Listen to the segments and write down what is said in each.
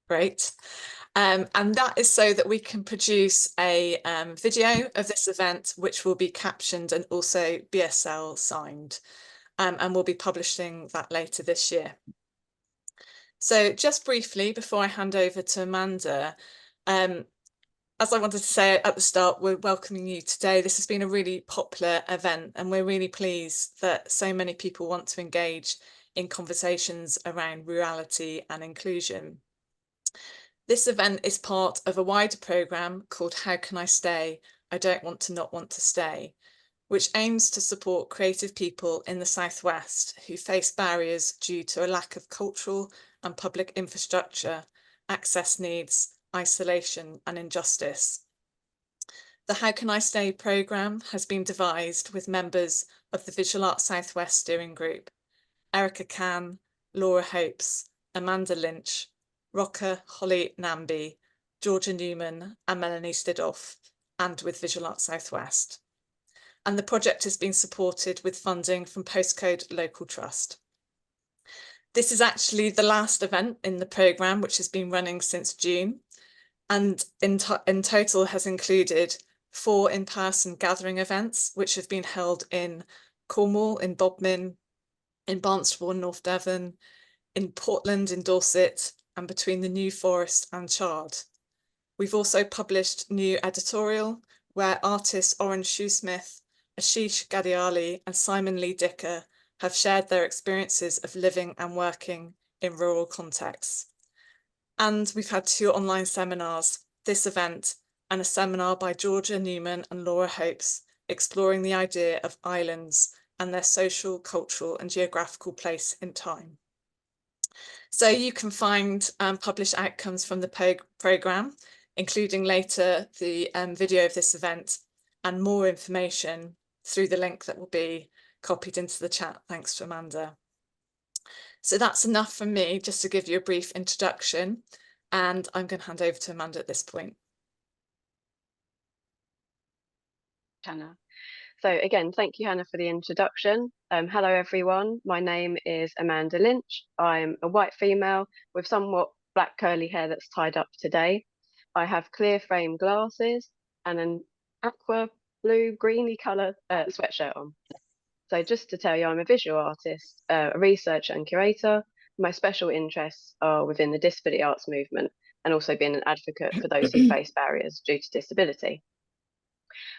Great. And that is so that we can produce a video of this event, which will be captioned and also BSL signed. And we'll be publishing that later this year. So just briefly, before I hand over to Amanda, as I wanted to say at the start, we're welcoming you today. This has been a really popular event, and we're really pleased that so many people want to engage in conversations around rurality and inclusion. This event is part of a wider programme called How Can I Stay? I Don't Want to Not Want to Stay, which aims to support creative people in the South West who face barriers due to a lack of cultural and public infrastructure, access needs, isolation and injustice. The How Can I Stay programme has been devised with members of the Visual Arts South West Steering Group, Erica Can, Laura Hopes, Amanda Lynch, Rocker Holly Namby, Georgia Newman and Melanie Stidolph, and with Visual Arts South West. And the project has been supported with funding from Postcode Local Trust. This is actually the last event in the programme, which has been running since June, and in total has included 4 in-person gathering events, which have been held in Cornwall, in Bodmin, in Barnstaple, North Devon, in Portland, in Dorset, and between the New Forest and Chard. We've also published new editorial where artists Orange Shoesmith, Ashish Gadiali and Simon Lee Dicker have shared their experiences of living and working in rural contexts. And we've had 2 online seminars, this event and a seminar by Georgia Newman and Laura Hopes, exploring the idea of islands and their social, cultural and geographical place in time. So you can find published outcomes from the programme, including later the video of this event and more information through the link that will be copied into the chat. Thanks to Amanda. So that's enough from me, just to give you a brief introduction, and I'm going to hand over to Amanda at this point. Hannah. So again, thank you, Hannah, for the introduction. Hello, everyone. My name is Amanda Lynch. I'm a white female with somewhat black curly hair that's tied up today. I have clear frame glasses and an aqua blue greeny colour sweatshirt on. So just to tell you, I'm a visual artist, a researcher and curator. My special interests are within the disability arts movement and also being an advocate for those who face barriers due to disability.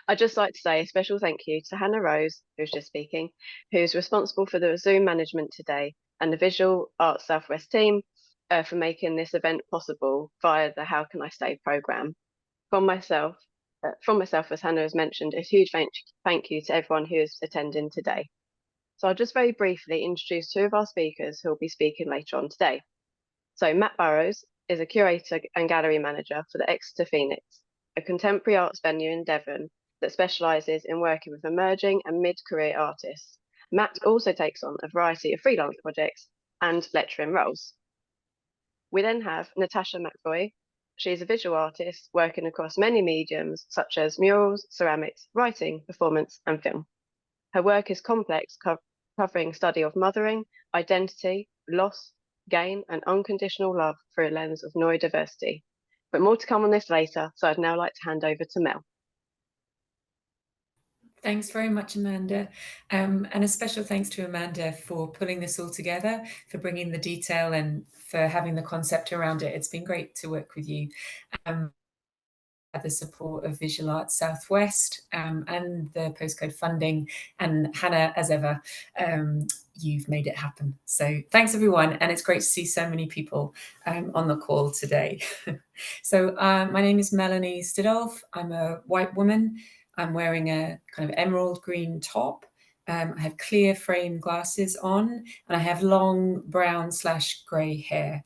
I'd just like to say a special thank you to Hannah Rose, who's just speaking, who's responsible for the Zoom management today, and the Visual Arts Southwest team for making this event possible via the How Can I Stay programme. From myself, as Hannah has mentioned, a huge thank you to everyone who is attending today. So I'll just very briefly introduce 2 of our speakers who will be speaking later on today. So Matt Burrows is a curator and gallery manager for the Exeter Phoenix, a contemporary arts venue in Devon that specialises in working with emerging and mid-career artists. Matt also takes on a variety of freelance projects and lecturing roles. We then have Natasha McRoy. She is a visual artist working across many mediums such as murals, ceramics, writing, performance and film. Her work is complex, covering study of mothering, identity, loss, gain and unconditional love through a lens of neurodiversity. But more to come on this later, so I'd now like to hand over to Mel. Thanks very much, Amanda. And a special thanks to Amanda for pulling this all together, for bringing the detail and for having the concept around it. It's been great to work with you. The support of Visual Arts Southwest and the postcode funding, and Hannah, as ever, you've made it happen. So thanks everyone, and it's great to see so many people on the call today. So my name is Melanie Stidolph. I'm a white woman. I'm wearing a kind of emerald green top. I have clear frame glasses on, and I have long brown/grey hair.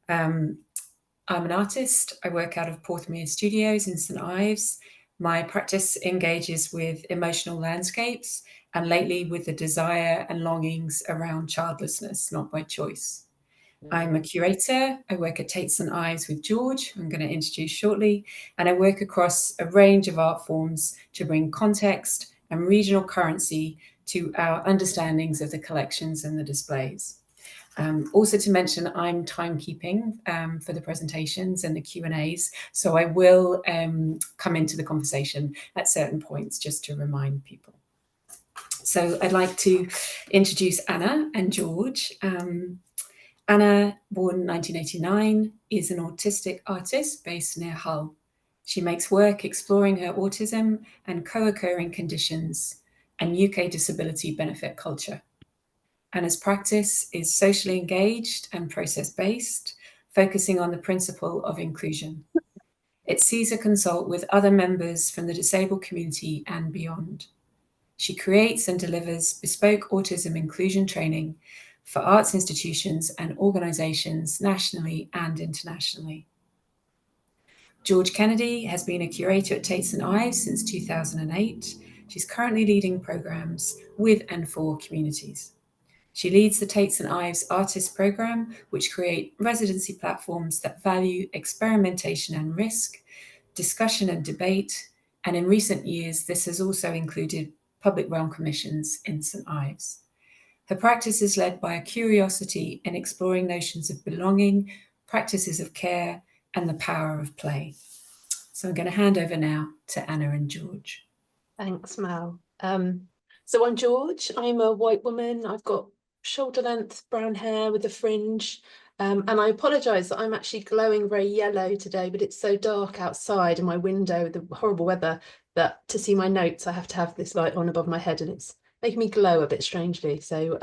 I'm an artist. I work out of Porthmere Studios in St Ives. My practice engages with emotional landscapes, and lately with the desire and longings around childlessness, not by choice. I'm a curator. I work at Tate St Ives with George, who I'm going to introduce shortly, and I work across a range of art forms to bring context and regional currency to our understandings of the collections and the displays. Also to mention, I'm timekeeping for the presentations and the Q&As, so I will come into the conversation at certain points just to remind people. So I'd like to introduce Anna and George. Anna, born 1989, is an autistic artist based near Hull. She makes work exploring her autism and co-occurring conditions and UK disability benefit culture. Anna's practice is socially engaged and process-based, focusing on the principle of inclusion. It sees her consult with other members from the disabled community and beyond. She creates and delivers bespoke autism inclusion training for arts institutions and organisations nationally and internationally. George Kennedy has been a curator at Tate St Ives since 2008. She's currently leading programmes with and for communities. She leads the Tate St Ives Artist Programme, which create residency platforms that value experimentation and risk, discussion and debate, and in recent years, this has also included public realm commissions in St Ives. Her practice is led by a curiosity in exploring notions of belonging, practices of care, and the power of play. So I'm going to hand over now to Anna and George. Thanks, Mel. So I'm George. I'm a white woman. I've got shoulder length brown hair with a fringe. And I apologise that I'm actually glowing very yellow today, but it's so dark outside in my window with the horrible weather that to see my notes, I have to have this light on above my head, and it's making me glow a bit strangely. So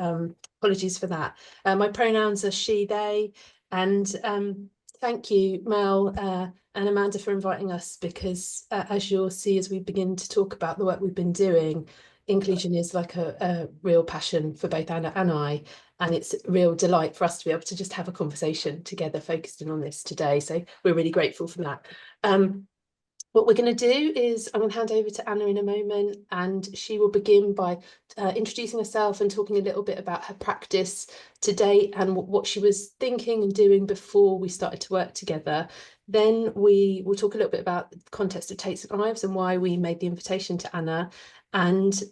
apologies for that. My pronouns are she, they, and thank you, Mel and Amanda, for inviting us, because as you'll see as we begin to talk about the work we've been doing, inclusion is like a real passion for both Anna and I, and it's a real delight for us to be able to just have a conversation together focused in on this today. So we're really grateful for that. What we're going to do is I'm going to hand over to Anna in a moment, and she will begin by introducing herself and talking a little bit about her practice to date and what she was thinking and doing before we started to work together. Then we will talk a little bit about the context of Tate St Ives and why we made the invitation to Anna, and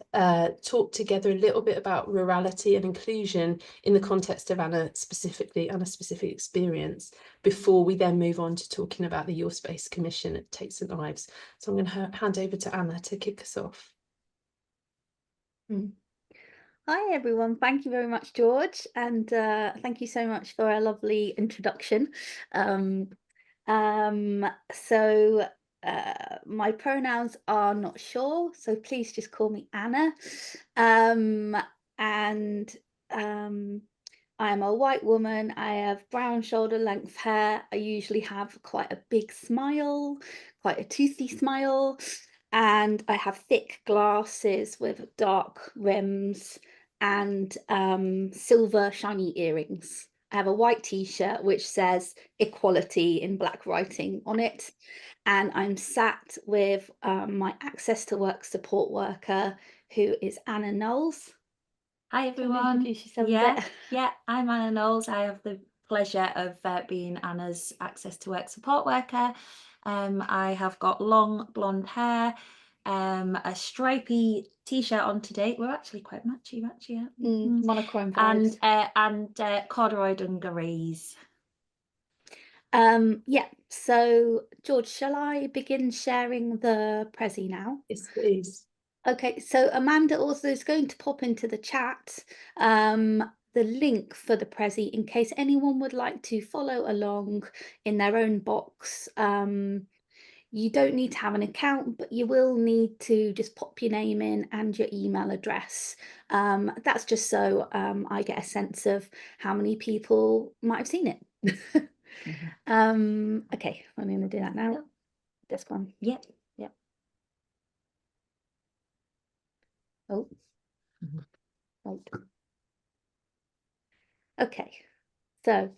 talk together a little bit about rurality and inclusion in the context of Anna's specific experience, before we then move on to talking about the Your Space Commission at Tate St Ives. So I'm going to hand over to Anna to kick us off. Hi everyone, thank you very much, George, and thank you so much for a lovely introduction. My pronouns are not sure, so please just call me Anna. I am a white woman. I have brown shoulder length hair. I usually have quite a big smile, quite a toothy smile, and I have thick glasses with dark rims and silver shiny earrings. I have a white t-shirt which says equality in black writing on it, and I'm sat with my Access to Work support worker, who is Anna Knowles. Hi everyone. Yeah, I'm Anna Knowles. I have the pleasure of being Anna's Access to Work support worker. I have got long blonde hair, a stripy t-shirt on today. We're actually quite matchy, aren't we? Monochrome vibes. And corduroy dungarees. Yeah, so George, shall I begin sharing the Prezi now? Yes, please. Okay, so Amanda also is going to pop into the chat the link for the Prezi in case anyone would like to follow along in their own box. You don't need to have an account, but you will need to just pop your name in and your email address. That's just so I get a sense of how many people might have seen it. Okay, I'm going to do that now. This one. Yep. Oh, right. Okay, so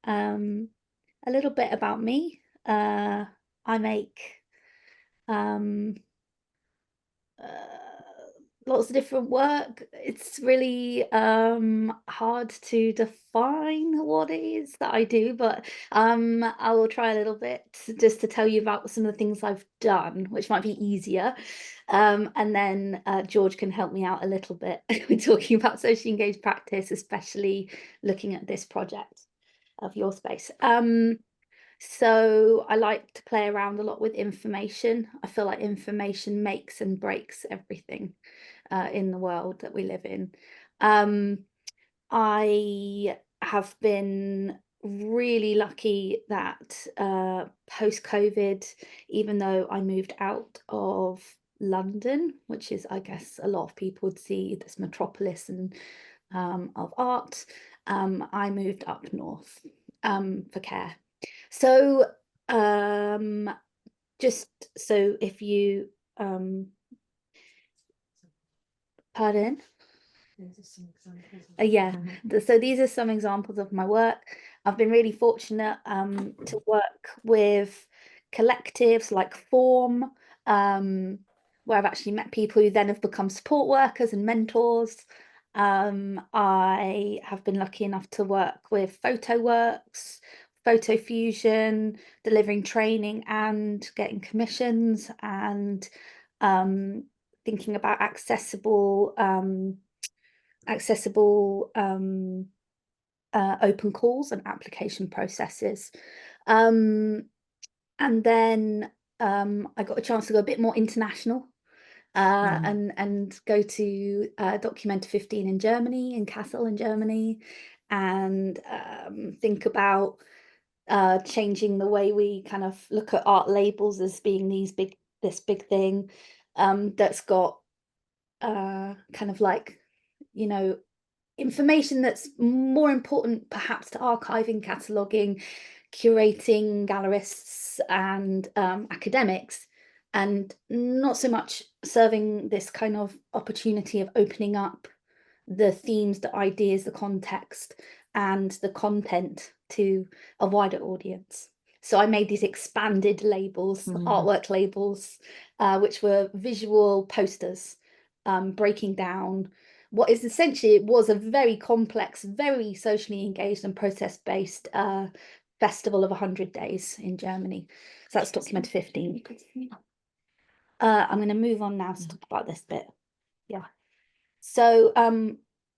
a little bit about me. I make lots of different work. It's really hard to define what it is that I do, but I will try a little bit just to tell you about some of the things I've done, which might be easier. And then George can help me out a little bit with talking about socially engaged practice, especially looking at this project of your space. So I like to play around a lot with information. I feel like information makes and breaks everything in the world that we live in. I have been really lucky that post-COVID, even though I moved out of London, which is, I guess, a lot of people would see this metropolis and of art, I moved up north for care. So just so if you pardon? Yeah, so these are some examples of my work. I've been really fortunate to work with collectives like Form, where I've actually met people who then have become support workers and mentors. I have been lucky enough to work with PhotoWorks, Photo Fusion, delivering training and getting commissions, and thinking about accessible open calls and application processes. And then I got a chance to go a bit more international and go to Documenta 15 in Germany, in Kassel in Germany, and think about changing the way we kind of look at art labels as being this big thing that's got kind of like, you know, information that's more important perhaps to archiving, cataloguing, curating, gallerists and academics, and not so much serving this kind of opportunity of opening up the themes, the ideas, the context and the content to a wider audience. So I made these expanded labels, artwork labels, which were visual posters, breaking down what is essentially, it was a very complex, very socially engaged and process-based festival of 100 days in Germany. So that's Documenta 15. I'm going to move on now to talk about this bit. Yeah. So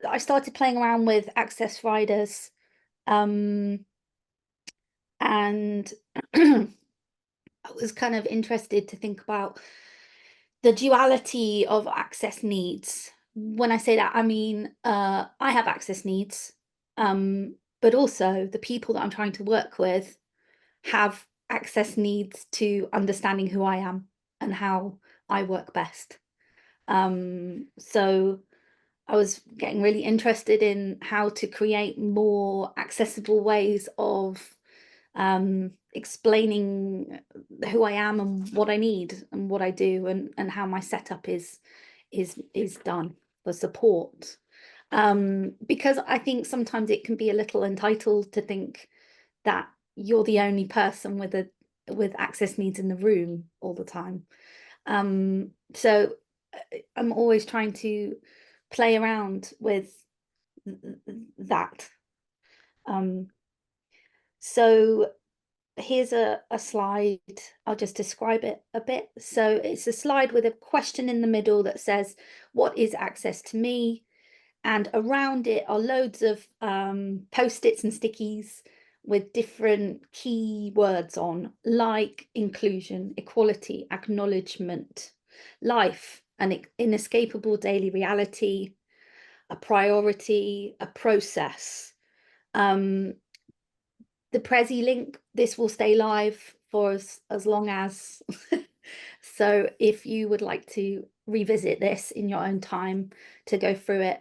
I started playing around with access riders, and I was kind of interested to think about the duality of access needs. When I say that, I mean, I have access needs, but also the people that I'm trying to work with have access needs to understanding who I am and how I work best. So I was getting really interested in how to create more accessible ways of explaining who I am and what I need and what I do, and how my setup is done for support. Because I think sometimes it can be a little entitled to think that you're the only person with access needs in the room all the time. So I'm always trying to play around with that. So here's a slide. I'll just describe it a bit. So it's a slide with a question in the middle that says, what is access to me? And around it are loads of post-its and stickies with different key words on, like inclusion, equality, acknowledgement, life, an inescapable daily reality, a priority, a process. The Prezi link, this will stay live for as long as. So if you would like to revisit this in your own time to go through it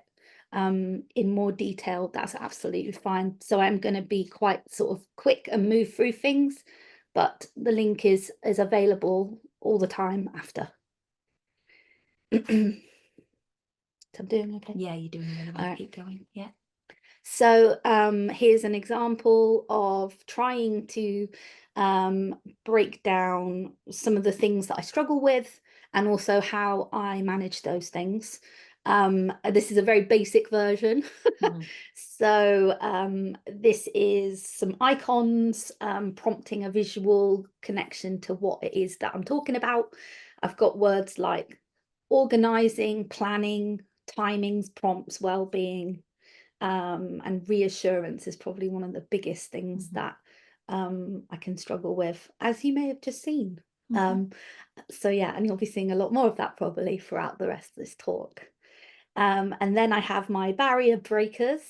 in more detail, that's absolutely fine. So I'm going to be quite sort of quick and move through things, but the link is available all the time after. So I'm doing okay. Yeah, you're doing really well. Keep going. Yeah. So here's an example of trying to break down some of the things that I struggle with and also how I manage those things. This is a very basic version. So this is some icons prompting a visual connection to what it is that I'm talking about. I've got words like organizing, planning, timings, prompts, well-being, and reassurance is probably one of the biggest things that I can struggle with, as you may have just seen. So yeah, and you'll be seeing a lot more of that probably throughout the rest of this talk. And then I have my barrier breakers.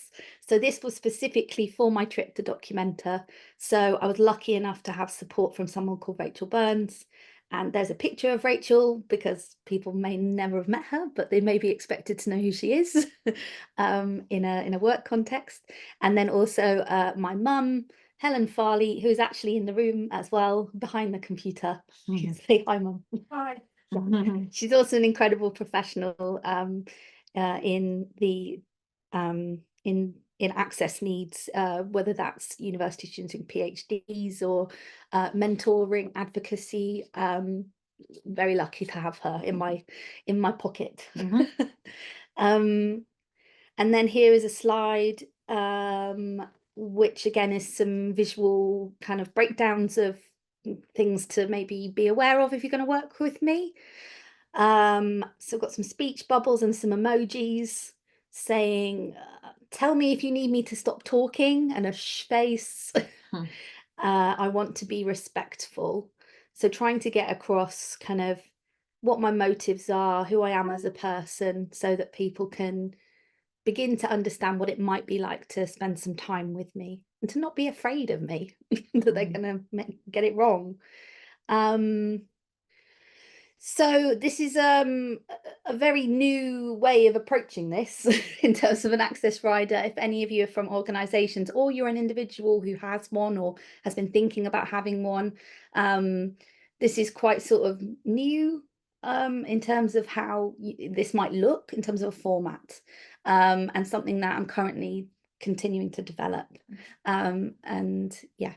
So this was specifically for my trip to Documenta. So I was lucky enough to have support from someone called Rachel Burns. And there's a picture of Rachel because people may never have met her, but they may be expected to know who she is in a work context. And then also my mum, Helen Farley, who's actually in the room as well, behind the computer. Say hi, Mum. Hi. She's also an incredible professional in the in access needs, whether that's university students and PhDs or mentoring, advocacy. Very lucky to have her in my pocket. And then here is a slide which again is some visual kind of breakdowns of things to maybe be aware of if you're going to work with me. So I've got some speech bubbles and some emojis saying, tell me if you need me to stop talking, and a face. I want to be respectful. So trying to get across kind of what my motives are, who I am as a person, so that people can begin to understand what it might be like to spend some time with me and to not be afraid of me, that they're going to get it wrong. So this is a very new way of approaching this in terms of an access rider. If any of you are from organisations or you're an individual who has one or has been thinking about having one, this is quite sort of new in terms of how this might look in terms of a format, and something that I'm currently continuing to develop. And yeah,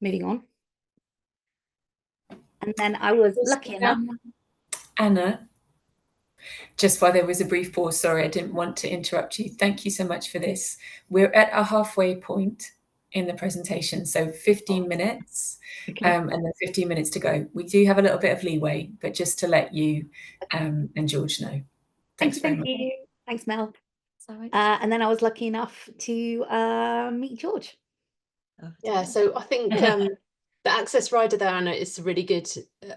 moving on. And then I was lucky enough. Anna, just while there was a brief pause, sorry, I didn't want to interrupt you. Thank you so much for this. We're at a halfway point in the presentation, so 15 minutes, and then 15 minutes to go. We do have a little bit of leeway, but just to let you and George know. Thanks very much. Thank you. Thanks, Mel. And then I was lucky enough to meet George. Yeah, so I think the access rider there, Anna, is a really good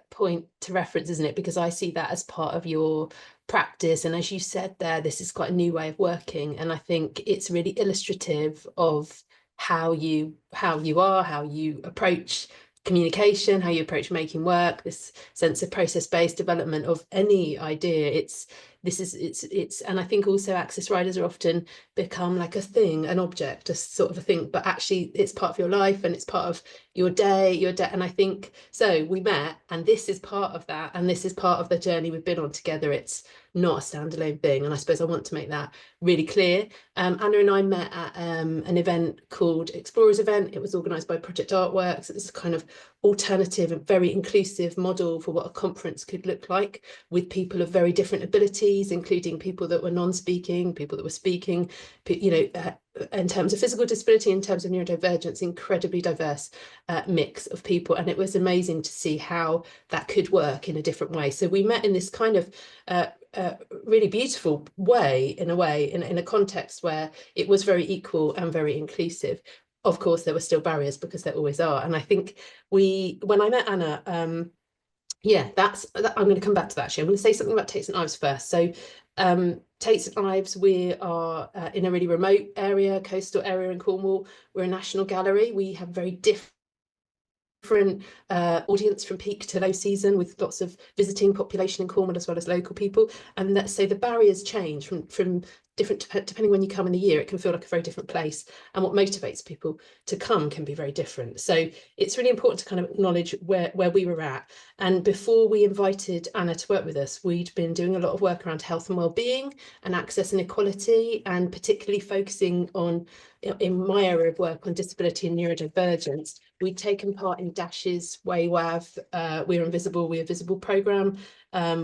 point to reference, isn't it? Because I see that as part of your practice. And as you said there, this is quite a new way of working. And I think it's really illustrative of how you are, how you approach communication, how you approach making work, this sense of process-based development of any idea. It's and I think also access riders are often become like a thing, an object, a sort of a thing, but actually it's part of your life and it's part of your day. And I think so we met, and this is part of that, and this is part of the journey we've been on together. It's not a standalone thing, and I suppose I want to make that really clear. Anna and I met at an event called Explorers Event. It was organised by Project Artworks. It's a kind of alternative and very inclusive model for what a conference could look like, with people of very different abilities, including people that were non-speaking, people that were speaking, you know, in terms of physical disability, in terms of neurodivergence, incredibly diverse mix of people. And it was amazing to see how that could work in a different way. So we met in this kind of really beautiful way, in a context where it was very equal and very inclusive. Of course, there were still barriers, because there always are. And I think when I met Anna, yeah, I'm going to come back to that actually. I'm going to say something about Tate St Ives first. So Tate St Ives, we are in a really remote area, coastal area in Cornwall. We're a national gallery. We have very different audience from peak to low season, with lots of visiting population in Cornwall as well as local people. And so the barriers change from different depending when you come in the year. It can feel like a very different place, and what motivates people to come can be very different. So it's really important to kind of acknowledge where we were at. And before we invited Anna to work with us, we'd been doing a lot of work around health and well-being and access and equality, and particularly focusing on, in my area of work, on disability and neurodivergence. We'd taken part in Dash's WAV, We're Invisible, We're Visible programme,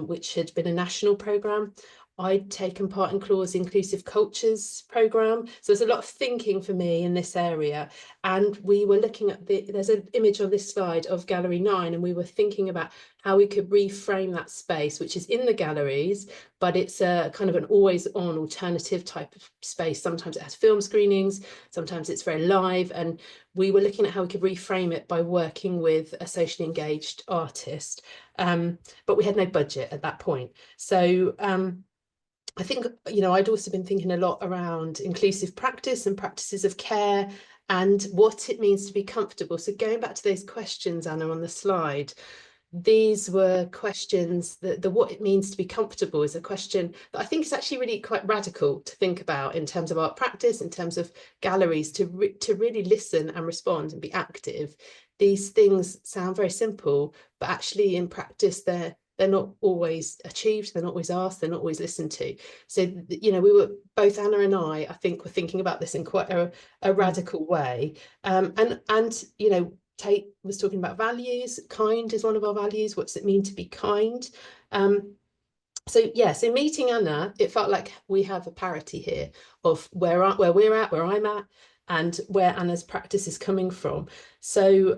which had been a national programme. I'd taken part in Claw's Inclusive Cultures programme. So there's a lot of thinking for me in this area. And we were looking at there's an image on this slide of Gallery 9, and we were thinking about how we could reframe that space, which is in the galleries, but it's a kind of an always on alternative type of space. Sometimes it has film screenings, sometimes it's very live. And we were looking at how we could reframe it by working with a socially engaged artist. But we had no budget at that point. So I think, you know, I'd also been thinking a lot around inclusive practice and practices of care and what it means to be comfortable. So going back to those questions, Anna, on the slide, these were questions that what it means to be comfortable is a question that I think is actually really quite radical to think about in terms of art practice, in terms of galleries, to really listen and respond and be active. These things sound very simple, but actually in practice they're not always achieved, they're not always asked, they're not always listened to. So, you know, we were, both Anna and I think were thinking about this in quite a radical way. And you know, Tate was talking about values. Kind is one of our values. What does it mean to be kind? So yeah, so meeting Anna, it felt like we have a parity here of where we're at, where I'm at, and where Anna's practice is coming from. So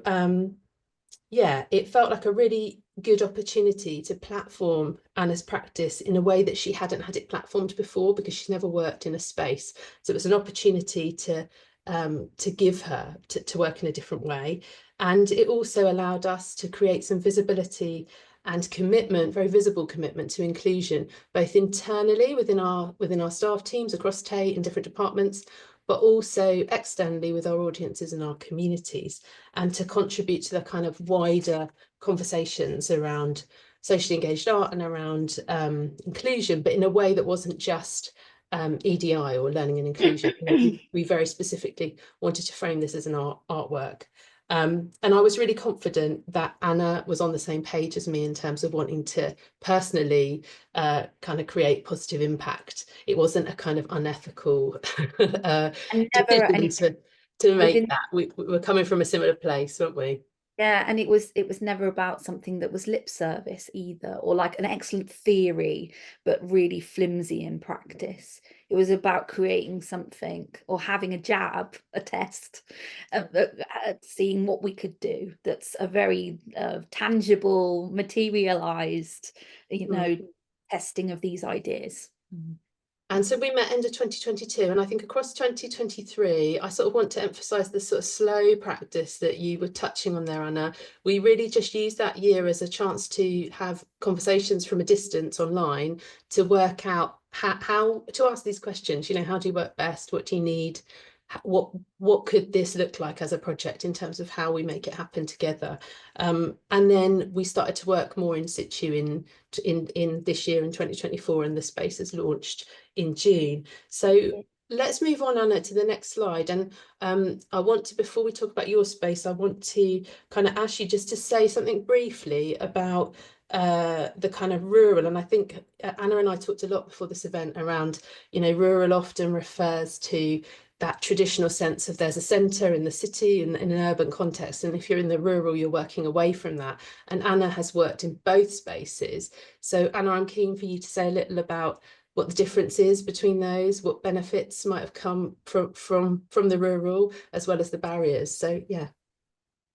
yeah, it felt like a really good opportunity to platform Anna's practice in a way that she hadn't had it platformed before, because she's never worked in a space. So it was an opportunity to give her to work in a different way. And it also allowed us to create some visibility and commitment, very visible commitment to inclusion, both internally within our staff teams across Tate in different departments, but also externally with our audiences and our communities, and to contribute to the kind of wider conversations around socially engaged art and around inclusion, but in a way that wasn't just EDI or learning and inclusion. You know, we very specifically wanted to frame this as an artwork. And I was really confident that Anna was on the same page as me in terms of wanting to personally kind of create positive impact. It wasn't a kind of unethical decision to make that. We were coming from a similar place, weren't we? Yeah, and it was never about something that was lip service either, or like an excellent theory, but really flimsy in practice. It was about creating something or having a jab, a test, seeing what we could do. That's a very tangible, materialized, you know, testing of these ideas. And so we met end of 2022, and I think across 2023, I sort of want to emphasise the sort of slow practice that you were touching on there, Anna. We really just used that year as a chance to have conversations from a distance online to work out how to ask these questions. You know, how do you work best? What do you need? What could this look like as a project in terms of how we make it happen together? And then we started to work more in situ in this year in 2024, and the space is launched in June. So let's move on, Anna, to the next slide. And I want to, before we talk about your space, I want to kind of ask you just to say something briefly about the kind of rural. And I think Anna and I talked a lot before this event around, you know, rural often refers to that traditional sense of there's a centre in the city in an urban context, and if you're in the rural, you're working away from that. And Anna has worked in both spaces. So Anna, I'm keen for you to say a little about what the difference is between those, what benefits might have come from the rural, as well as the barriers. So yeah.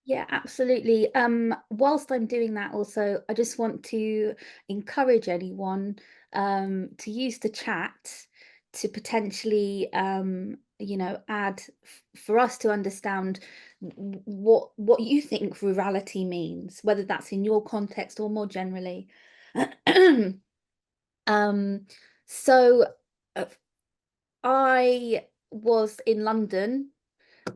Yeah, absolutely. Whilst I'm doing that, also, I just want to encourage anyone to use the chat to potentially you know, add for us to understand what you think rurality means, whether that's in your context or more generally. So I was in London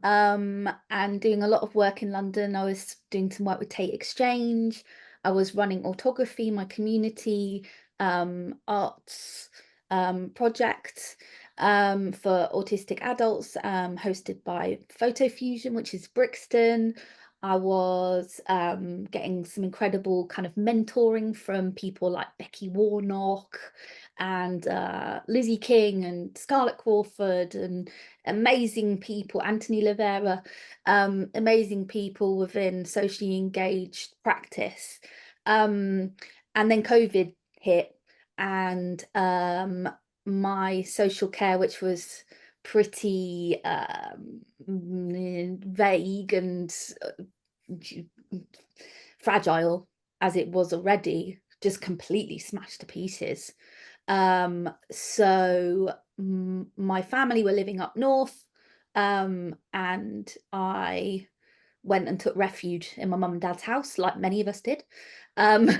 and doing a lot of work in London. I was doing some work with Tate Exchange. I was running autography, my community arts project. for autistic adults, hosted by Photo Fusion, which is Brixton. I was getting some incredible kind of mentoring from people like Becky Warnock and Lizzie King and Scarlett Crawford, and amazing people, Anthony Livera, amazing people within socially engaged practice. And then COVID hit, and my social care, which was pretty vague and fragile as it was already, just completely smashed to pieces. So my family were living up north, and I went and took refuge in my mum and dad's house, like many of us did. And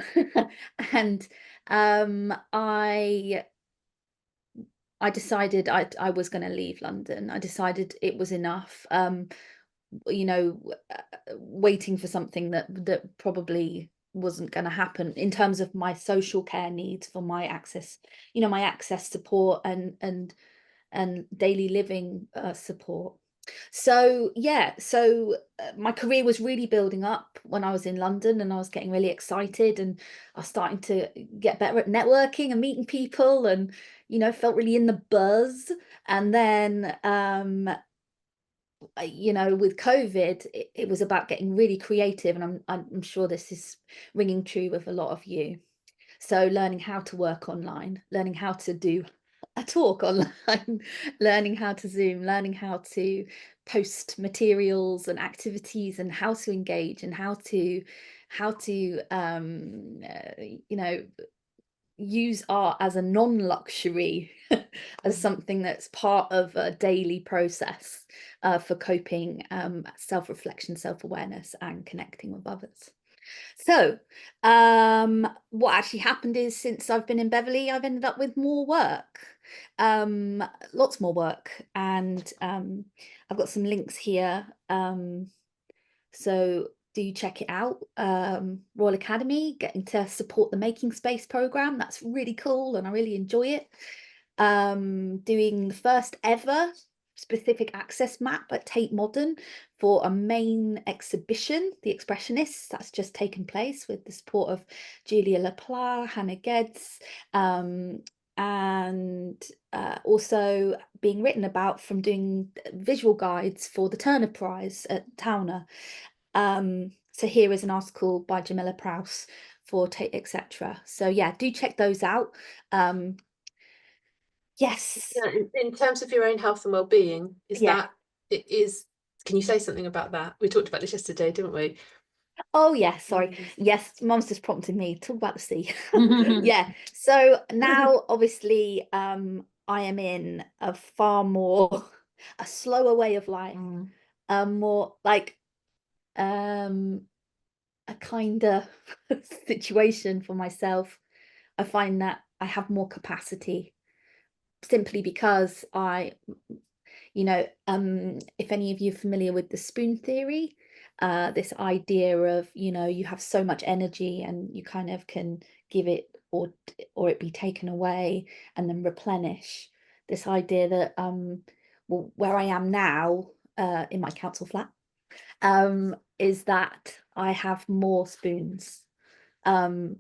I decided I was going to leave London. I decided it was enough. You know, waiting for something that probably wasn't going to happen in terms of my social care needs, for my access, you know, my access support and daily living support. So yeah, so my career was really building up when I was in London, and I was getting really excited, and I was starting to get better at networking and meeting people, and you know, felt really in the buzz. And then you know, with COVID, it was about getting really creative, and I'm sure this is ringing true with a lot of you. So learning how to work online, learning how to do a talk online, learning how to Zoom, learning how to post materials and activities, and how to engage, and how to you know, use art as a non-luxury, as something that's part of a daily process for coping, self-reflection, self-awareness, and connecting with others. So what actually happened is, since I've been in Beverley, I've ended up with more work, lots more work, and I've got some links here, so do check it out. Royal Academy, getting to support the Making Space programme, that's really cool and I really enjoy it. Doing the first ever specific access map at Tate Modern for a main exhibition, The Expressionists, that's just taken place with the support of Julia Lapla, Hannah Geddes, and also being written about from doing visual guides for the Turner Prize at Towner. So here is an article by Jamila Prowse for Tate, etc. So yeah, do check those out. Yes. Yeah, in terms of your own health and well-being, can you say something about that? We talked about this yesterday, didn't we? Oh yeah, sorry. Yes, Mum's just prompted me to talk about the sea. Yeah. So now obviously I am in a far more a slower way of life. More like a kinder situation for myself. I find that I have more capacity, simply because you know, if any of you are familiar with the spoon theory, this idea of, you know, you have so much energy and you kind of can give it, or it be taken away and then replenish. This idea that well, where I am now in my council flat, is that I have more spoons, and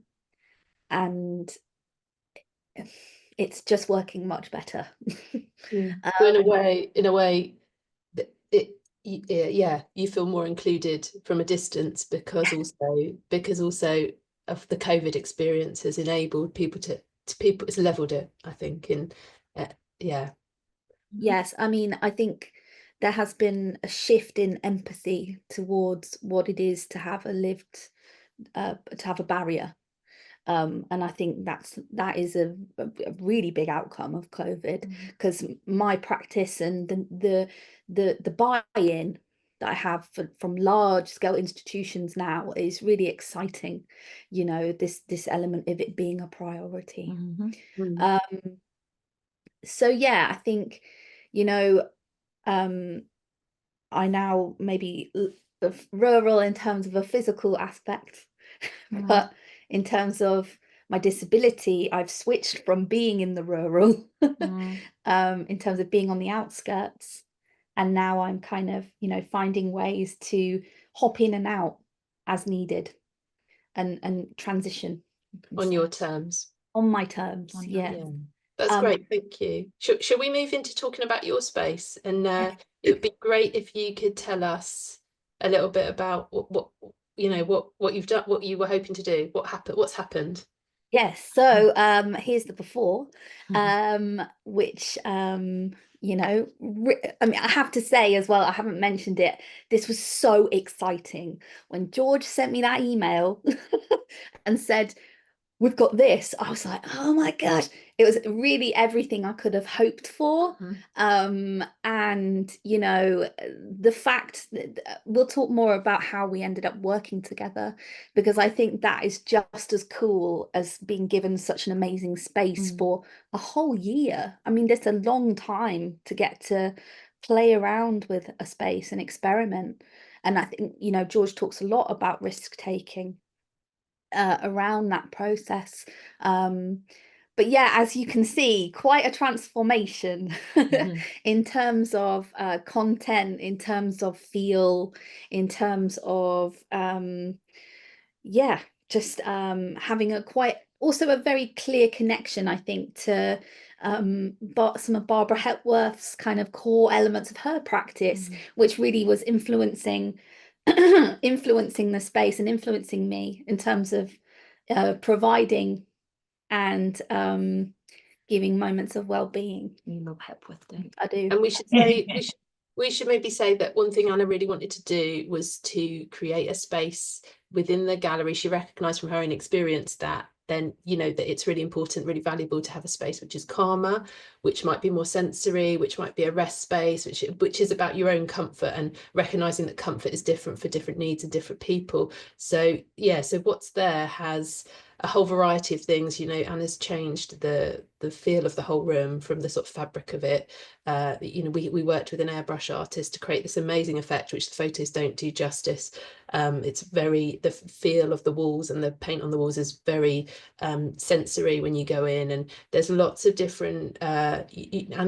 it's just working much better. So in a way, yeah, you feel more included from a distance, because also of the COVID experience has enabled people to it's leveled it, I think, in yeah. Yes, I mean, I think there has been a shift in empathy towards what it is to have a lived, to have a barrier. And I think that is a really big outcome of COVID, because my practice and the buy-in that I have from large scale institutions now is really exciting. You know, this element of it being a priority. So yeah, I think, you know, I now maybe rural in terms of a physical aspect, but in terms of my disability, I've switched from being in the rural in terms of being on the outskirts, and now I'm kind of, you know, finding ways to hop in and out as needed and transition On your terms. on my terms. Yeah. That's great, thank you. Shall we move into talking about your space? And it would be great if you could tell us a little bit about what you know, what you've done, what you were hoping to do, what's happened. Yes, so here's the before, which you know, I mean, I have to say as well, I haven't mentioned it, this was so exciting when George sent me that email and said, we've got this. I was like, oh my gosh, it was really everything I could have hoped for. And you know, the fact that we'll talk more about how we ended up working together, because I think that is just as cool as being given such an amazing space for a whole year. I mean, that's a long time to get to play around with a space and experiment. And I think, you know, George talks a lot about risk taking around that process. But yeah, as you can see, quite a transformation in terms of content, in terms of feel, in terms of yeah, just having a quite also a very clear connection, I think, to some of Barbara Hepworth's kind of core elements of her practice, which really was influencing the space and influencing me in terms of providing and giving moments of well-being. You love Hepworth, don't you? I do. And we should maybe say that one thing Anna really wanted to do was to create a space within the gallery. She recognised from her own experience that then, you know, that it's really important, really valuable to have a space which is calmer, which might be more sensory, which might be a rest space, which is about your own comfort, and recognising that comfort is different for different needs and different people. So yeah, so what's there has a whole variety of things. You know, Anna's changed the feel of the whole room from the sort of fabric of it. You know, we worked with an airbrush artist to create this amazing effect, which the photos don't do justice. It's very, the feel of the walls and the paint on the walls is very sensory when you go in, and there's lots of different Anna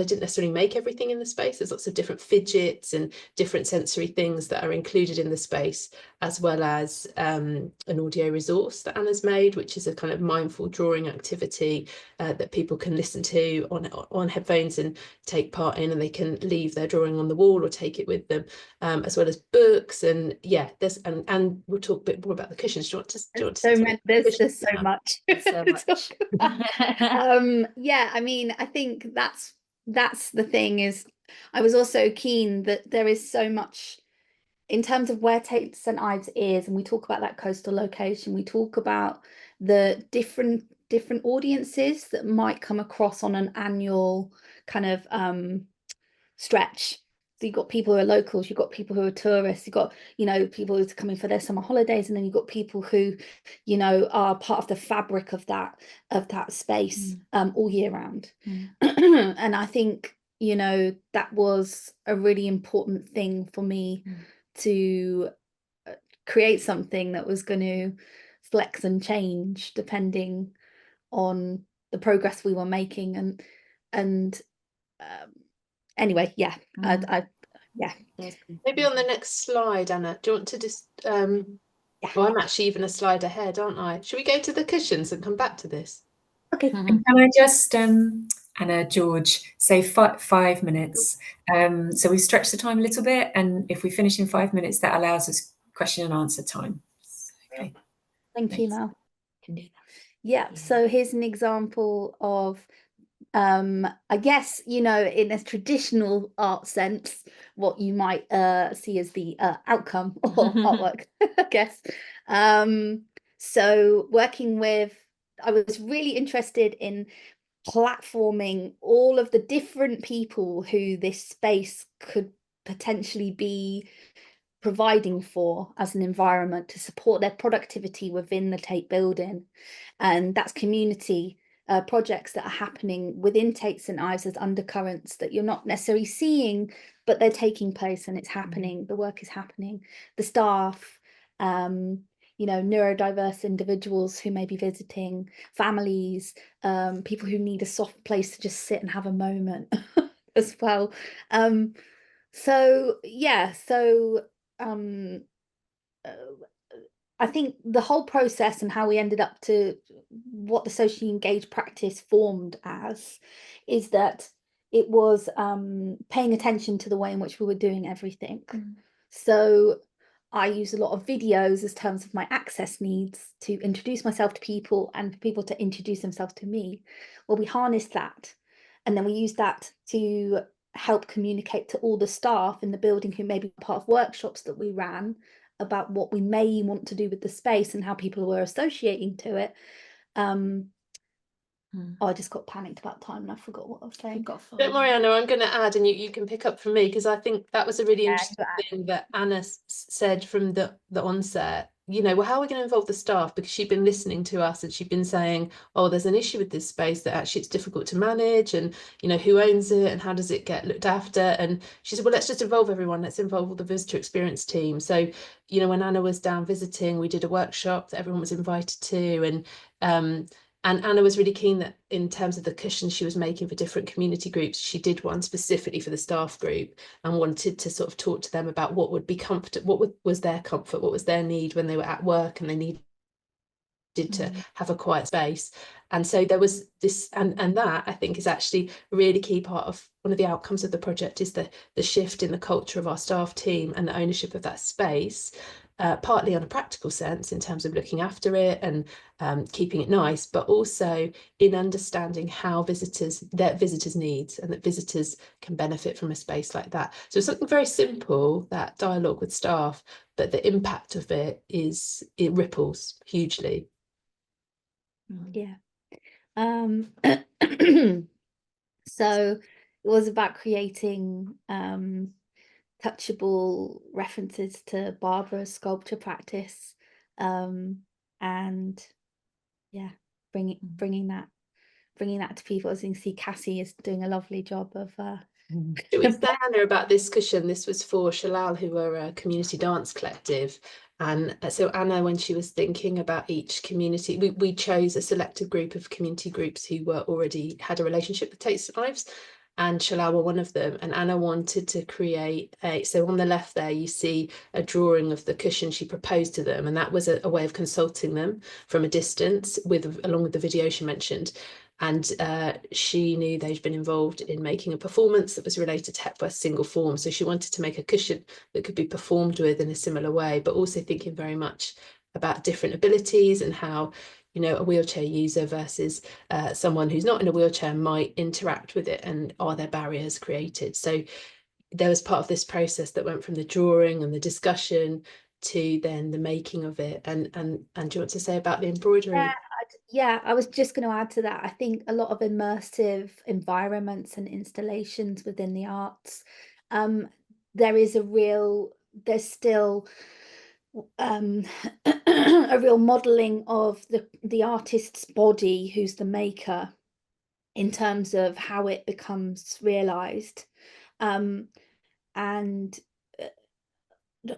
didn't necessarily make everything in the space. There's lots of different fidgets and different sensory things that are included in the space, as well as an audio resource that Anna's made, which is a kind of mindful drawing activity that people can listen to on headphones and take part in, and they can leave their drawing on the wall or take it with them, as well as books. And yeah, there's and we'll talk a bit more about the cushions. Do you want to there's so much. So much. Yeah, I mean, I think that's the thing, is I was also keen that there is so much in terms of where Tate St Ives is, and we talk about that coastal location, we talk about the different audiences that might come across on an annual kind of stretch. So you've got people who are locals, you've got people who are tourists, you've got, you know, people who are coming for their summer holidays, and then you've got people who, you know, are part of the fabric of that space all year round. And I think, you know, that was a really important thing for me to create something that was going to flex and change depending on the progress we were making. And anyway, yeah, yeah. Maybe on the next slide, Anna, do you want to just well, I'm actually even a slide ahead, aren't I? Should we go to the cushions and come back to this? Okay. Can I just Anna, George, say 5 minutes, so we stretch the time a little bit, and if we finish in 5 minutes, that allows us question and answer time. Okay, thank you, Mel. Can do that. Yeah, so here's an example of I guess, you know, in a traditional art sense, what you might see as the outcome of artwork, I guess. So working with, I was really interested in platforming all of the different people who this space could potentially be providing for as an environment to support their productivity within the Tate building. And that's community projects that are happening within Tate St Ives as undercurrents that you're not necessarily seeing, but they're taking place and it's happening. The work is happening. The staff, you know, neurodiverse individuals who may be visiting, families, people who need a soft place to just sit and have a moment as well. So yeah, so I think the whole process and how we ended up to what the socially engaged practice formed as is that it was paying attention to the way in which we were doing everything. So I use a lot of videos as terms of my access needs to introduce myself to people and for people to introduce themselves to me. Well, we harnessed that, and then we used that to help communicate to all the staff in the building who may be part of workshops that we ran about what we may want to do with the space and how people were associating to it. Oh, I just got panicked about time and I forgot what I was saying. Don't worry, Anna, I'm going to add, and you can pick up from me, because I think that was a really interesting thing that Anna said from the onset. You know, well, how are we going to involve the staff? Because she'd been listening to us and she'd been saying, oh, there's an issue with this space that actually it's difficult to manage, and, you know, who owns it and how does it get looked after? And she said, well, let's just involve everyone. Let's involve all the visitor experience team. So, you know, when Anna was down visiting, we did a workshop that everyone was invited to, and Anna was really keen that in terms of the cushions she was making for different community groups, she did one specifically for the staff group and wanted to sort of talk to them about what would be comfortable, what was their comfort, what was their need when they were at work and they needed to have a quiet space. And so there was this, and that I think is actually a really key part of one of the outcomes of the project, is the shift in the culture of our staff team and the ownership of that space. Partly on a practical sense in terms of looking after it and keeping it nice, but also in understanding how their visitors' needs, and that visitors can benefit from a space like that. So it's something very simple, that dialogue with staff, but the impact of it ripples hugely. Yeah. So it was about creating touchable references to Barbara's sculpture practice, and yeah, bringing that to people. As you can see, Cassie is doing a lovely job of It was Anna about this cushion. This was for Shalal, who are a community dance collective. And so Anna, when she was thinking about each community, we chose a selected group of community groups who already had a relationship with Tate St Ives, and Shalal were one of them. And Anna wanted to create so on the left there, you see a drawing of the cushion she proposed to them. And that was a way of consulting them from a distance along with the video she mentioned. And she knew they'd been involved in making a performance that was related to Hepworth's single form. So she wanted to make a cushion that could be performed with in a similar way, but also thinking very much about different abilities and how, you know, a wheelchair user versus someone who's not in a wheelchair might interact with it, and are there barriers created? So there was part of this process that went from the drawing and the discussion to then the making of it. And do you want to say about the embroidery? Yeah, I was just going to add to that. I think a lot of immersive environments and installations within the arts, there's still a real modeling of the artist's body, who's the maker, in terms of how it becomes realized, and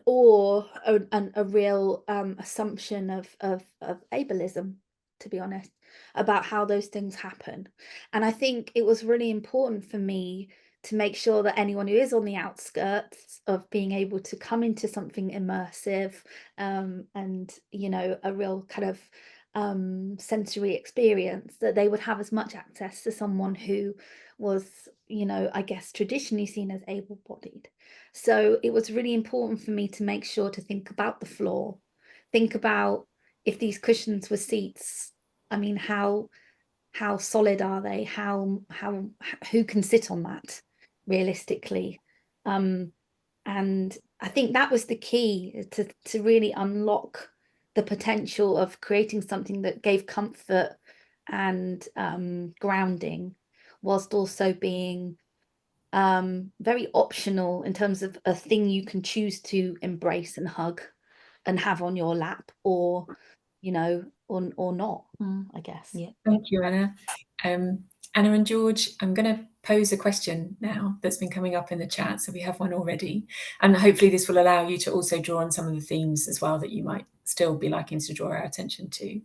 or a real assumption of ableism, to be honest, about how those things happen. And I think it was really important for me to make sure that anyone who is on the outskirts of being able to come into something immersive, and, you know, a real kind of sensory experience, that they would have as much access to someone who was, you know, I guess traditionally seen as able-bodied. So it was really important for me to make sure to think about the floor, think about, if these cushions were seats, I mean, how solid are they? Who can sit on that realistically? And I think that was the key to really unlock the potential of creating something that gave comfort and grounding, whilst also being very optional in terms of a thing you can choose to embrace and hug and have on your lap, or, you know, or not, I guess. Yeah. Thank you, Anna. Anna and George, I'm going to pose a question now that's been coming up in the chat. So we have one already, and hopefully this will allow you to also draw on some of the themes as well that you might still be liking to draw our attention to.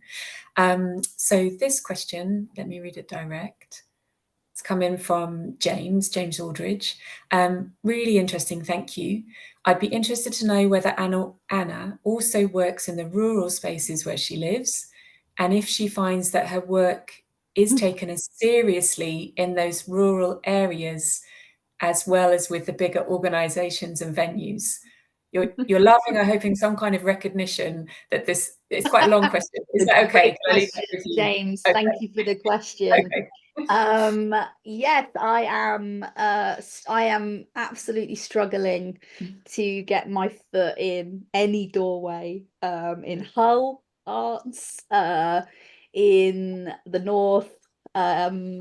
So this question, let me read it direct. It's come in from James Aldridge. Really interesting, thank you. I'd be interested to know whether Anna also works in the rural spaces where she lives, and if she finds that her work is taken as seriously in those rural areas as well as with the bigger organisations and venues. You're laughing, I'm hoping some kind of recognition that this is quite a long question. Is that okay? James, okay. Thank you for the question. Okay. Yes, I am absolutely struggling to get my foot in any doorway, in Hull Arts, in the North. I've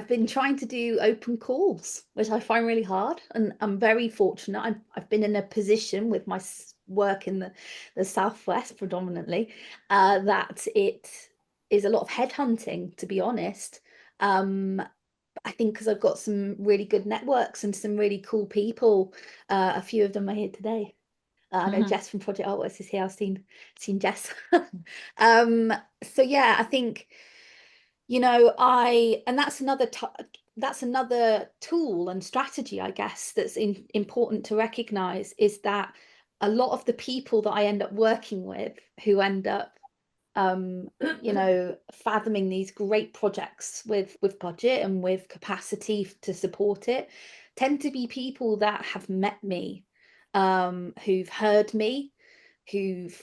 been trying to do open calls, which I find really hard, and I'm very fortunate. I've been in a position with my work in the Southwest predominantly, that it is a lot of headhunting, to be honest. I think because I've got some really good networks and some really cool people. A few of them are here today. I know Jess from Project Artworks is here. I've seen Jess. So yeah, I think, you know, and that's another tool and strategy, I guess, that's important to recognize, is that a lot of the people that I end up working with, who end up you know, fathoming these great projects with budget and with capacity to support it, tend to be people that have met me, who've heard me, who've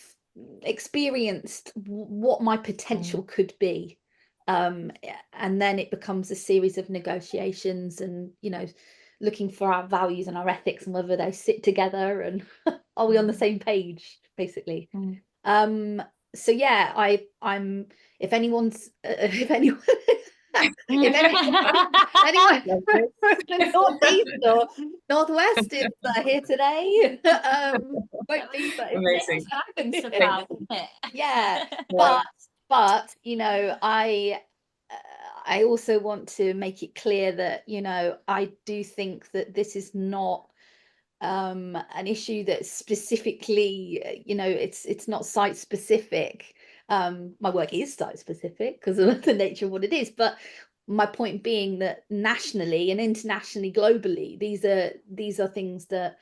experienced what my potential could be. And then it becomes a series of negotiations and, you know, looking for our values and our ethics and whether they sit together and are we on the same page, basically. So yeah, I'm if anyone's if anyone anyone from the Northeast or Northwest is here today, won't be, but amazing. Happens about it. Yeah, but you know, I also want to make it clear that, you know, I do think that this is not an issue that's specifically, you know, it's not site specific. My work is site specific because of the nature of what it is, but my point being that nationally and internationally, globally, these are things that,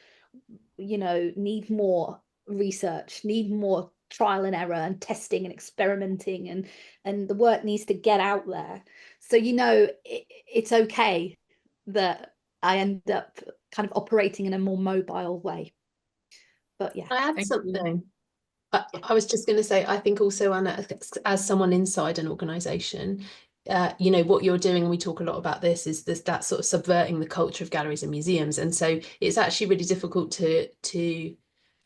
you know, need more research, need more trial and error and testing and experimenting, and the work needs to get out there. So, you know, it's okay that I end up kind of operating in a more mobile way. But yeah. I add something. I was just going to say, I think also, Anna, as someone inside an organisation, you know, what you're doing, and we talk a lot about this, is that sort of subverting the culture of galleries and museums. And so it's actually really difficult to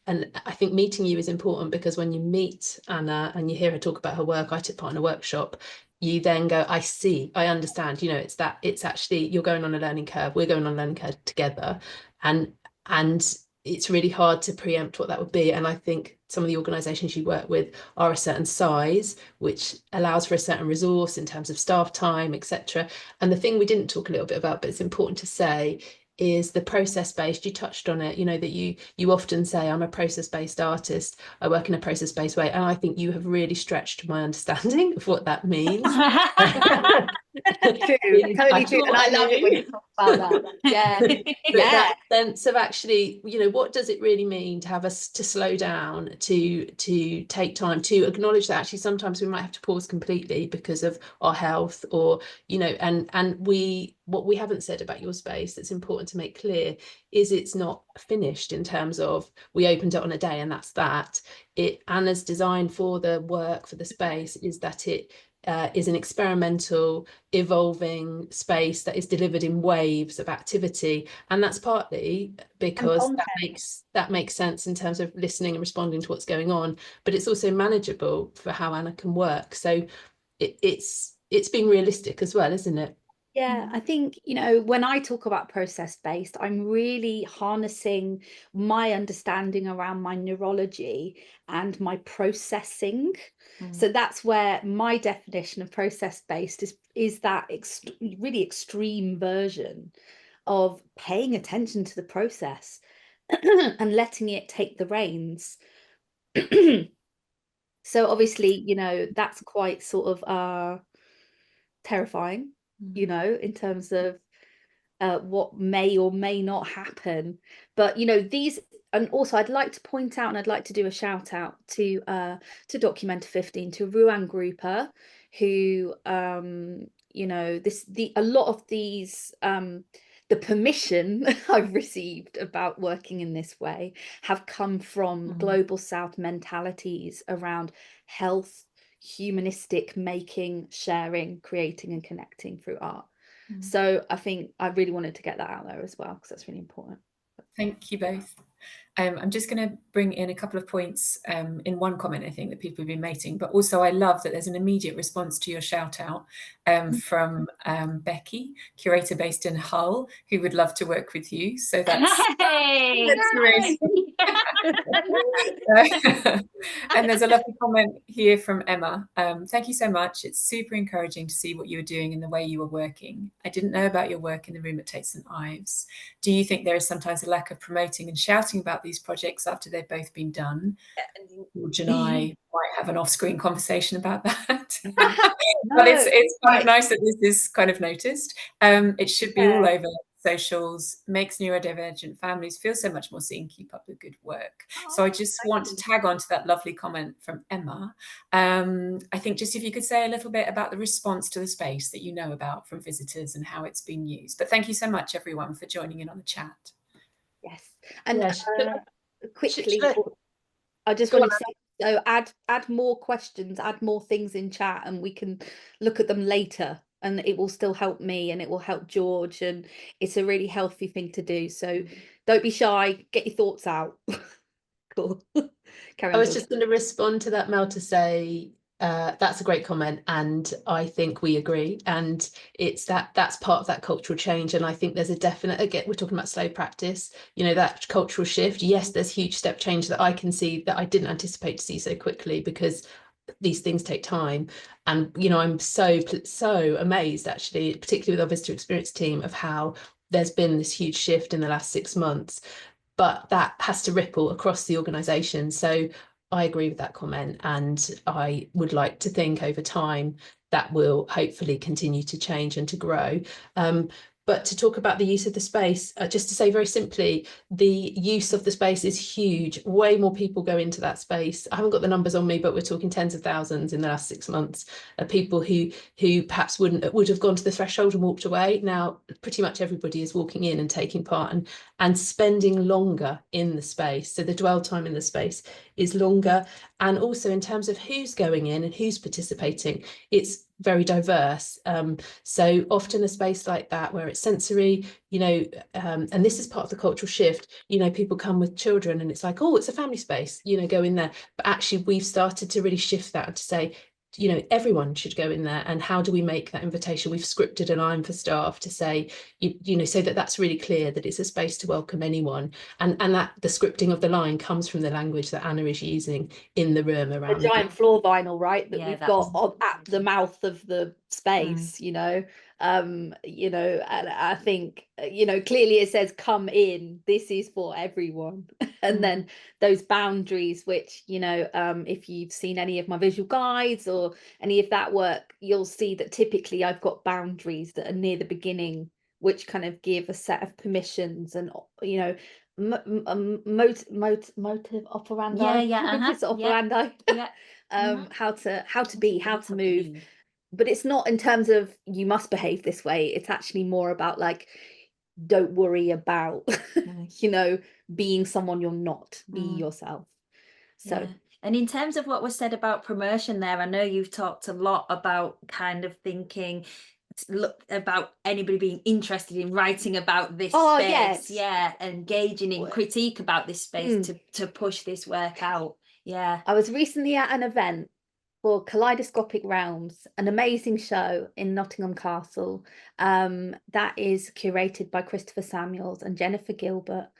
and I think meeting you is important, because when you meet Anna and you hear her talk about her work, I took part in a workshop, you then go, I see, I understand, you know, it's actually, you're going on a learning curve, we're going on a learning curve together, and it's really hard to preempt what that would be. And I think some of the organisations you work with are a certain size, which allows for a certain resource in terms of staff time, etc. And the thing we didn't talk a little bit about, but it's important to say, is the process-based. You touched on it, you know, that you often say, I'm a process-based artist, I work in a process-based way, and I think you have really stretched my understanding of what that means. True, totally true, and I love it when you talk about that. Yeah. Yeah. That sense of actually, you know, what does it really mean to have us to slow down, to take time, to acknowledge that actually sometimes we might have to pause completely because of our health, or, you know, and what we haven't said about your space that's important to make clear is it's not finished in terms of we opened it on a day and that's that. Anna's design for the work, for the space, is that it is an experimental, evolving space that is delivered in waves of activity, and that's partly because that makes sense in terms of listening and responding to what's going on, but it's also manageable for how Anna can work. So it's being realistic as well, isn't it? Yeah, I think, when I talk about process-based, I'm really harnessing my understanding around my neurology and my processing. So that's where my definition of process-based is that really extreme version of paying attention to the process and letting it take the reins. So obviously, that's quite sort of terrifying, in terms of what may or may not happen. But these, and also I'd like to point out, and I'd like to do a shout out to Documenter 15, to Ruan Grouper, who a lot of these the permission I've received about working in this way have come from global South mentalities around health, humanistic making, sharing, creating and connecting through art. So I think I really wanted to get that out there as well, because that's really important. Thank you both. I'm just going to bring in a couple of points in one comment, I think, that people have been making, but also I love that there's an immediate response to your shout out from Becky, curator based in Hull, who would love to work with you. So that's great. And there's a lovely comment here from Emma. Thank you so much. It's super encouraging to see what you were doing and the way you were working. I didn't know about your work in the room at Tate St Ives. Do you think there is sometimes a lack of promoting and shouting about these projects after they've both been done? George and I might have an off-screen conversation about that. But it's kind of nice that this is kind of noticed. It should be all over socials, makes neurodivergent families feel so much more seen, keep up the good work. So I just want to tag on to that lovely comment from Emma. I think just if you could say a little bit about the response to the space that you know about from visitors and how it's been used. But thank you so much, everyone, for joining in on the chat. Yes, and quickly, I just Go wanted to say, so add more questions, add more things in chat, and we can look at them later, and it will still help me and it will help George, and it's a really healthy thing to do. So don't be shy, get your thoughts out. Cool. Carry on, I was George. just going to respond to that, Mel, to say that's a great comment, and I think we agree, and it's that's part of that cultural change. And I think there's a definite, again, we're talking about slow practice, that cultural shift. Yes, there's huge step change that I can see that I didn't anticipate to see so quickly, because these things take time. And I'm so amazed, actually, particularly with our visitor experience team, of how there's been this huge shift in the last 6 months, but that has to ripple across the organisation. So I agree with that comment, and I would like to think over time that will hopefully continue to change and to grow. But to talk about the use of the space, just to say very simply, the use of the space is huge. Way more people go into that space. I haven't got the numbers on me, but we're talking tens of thousands in the last 6 months of people who perhaps would have gone to the threshold and walked away. Now, pretty much everybody is walking in and taking part and spending longer in the space. So the dwell time in the space is longer. And also in terms of who's going in and who's participating, it's very diverse. So often a space like that where it's sensory, and this is part of the cultural shift, people come with children and it's like, oh, it's a family space, go in there. But actually we've started to really shift that to say, everyone should go in there. And how do we make that invitation? We've scripted a line for staff to say, so that's really clear that it's a space to welcome anyone. And that the scripting of the line comes from the language that Anna is using in the room around the giant floor vinyl, right, that we've got at the mouth of the space, and I think clearly it says come in, this is for everyone. And then those boundaries, which if you've seen any of my visual guides or any of that work, you'll see that typically I've got boundaries that are near the beginning, which kind of give a set of permissions and motive operandi, operandi, how to be, how to move. But it's not in terms of you must behave this way. It's actually more about like, don't worry about being someone you're not, be yourself. So and in terms of what was said about promotion there, I know you've talked a lot about kind of thinking about anybody being interested in writing about this space, engaging in critique about this space to push this work out. I was recently at an event for Kaleidoscopic Realms, an amazing show in Nottingham Castle that is curated by Christopher Samuels and Jennifer Gilbert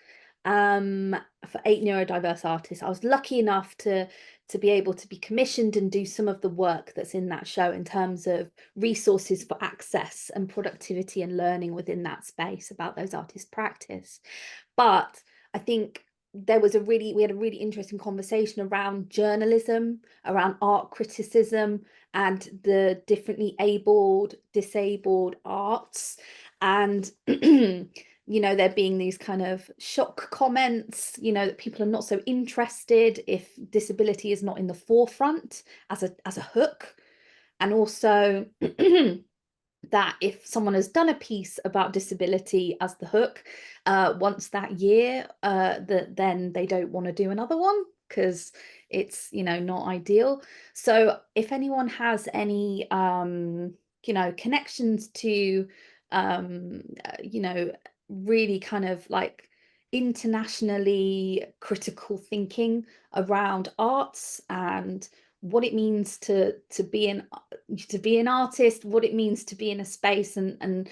for 8 neurodiverse artists. I was lucky enough to be able to be commissioned and do some of the work that's in that show in terms of resources for access and productivity and learning within that space about those artists' practice. But I think we had a really interesting conversation around journalism, around art criticism, and the differently abled, disabled arts, and you know, there being these kind of shock comments, you know, that people are not so interested if disability is not in the forefront as a hook, and also that if someone has done a piece about disability as the hook once that year, then they don't want to do another one because it's, you know, not ideal. So if anyone has any you know, connections to you know, really kind of like internationally critical thinking around arts and what it means to be an artist, what it means to be in a space, and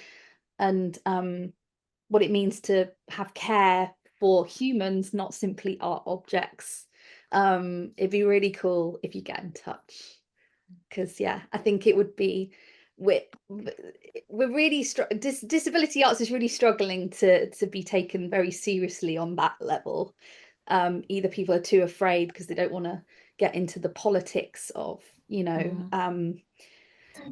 what it means to have care for humans, not simply art objects. It'd be really cool if you get in touch, because yeah, I think it would be, we're really disability arts is really struggling to be taken very seriously on that level. Either people are too afraid because they don't want to get into the politics of, you know,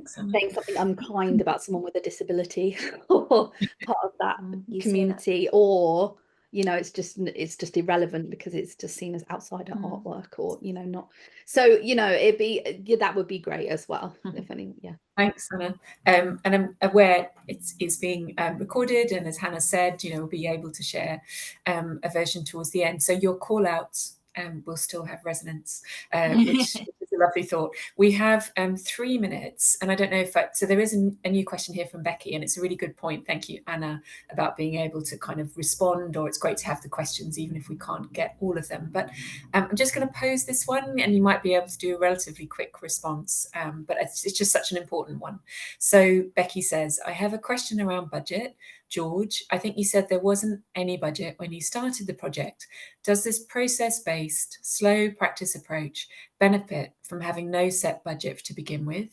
saying something unkind about someone with a disability or part of that community, or, you know, it's just irrelevant because it's just seen as outsider artwork, or, you know, not. So, you know, that would be great as well. If any, yeah. Thanks, Anna. And I'm aware it's being recorded, and as Hannah said, you know, we'll be able to share a version towards the end. So your call outs will still have resonance, which is a lovely thought. We have 3 minutes, and I don't know if so there is a new question here from Becky, and it's a really good point. Thank you, Anna, about being able to kind of respond, or it's great to have the questions even if we can't get all of them. But I'm just going to pose this one, and you might be able to do a relatively quick response, but it's just such an important one. So Becky says, I have a question around budget. George, I think you said there wasn't any budget when you started the project. Does this process-based, slow practice approach benefit from having no set budget to begin with?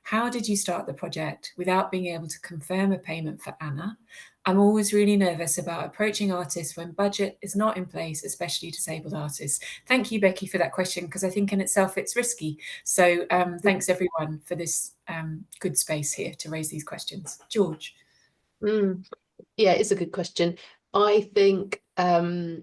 How did you start the project without being able to confirm a payment for Anna? I'm always really nervous about approaching artists when budget is not in place, especially disabled artists. Thank you, Becky, for that question, because I think in itself it's risky. So thanks everyone for this good space here to raise these questions. George. Yeah, it's a good question. I think yeah,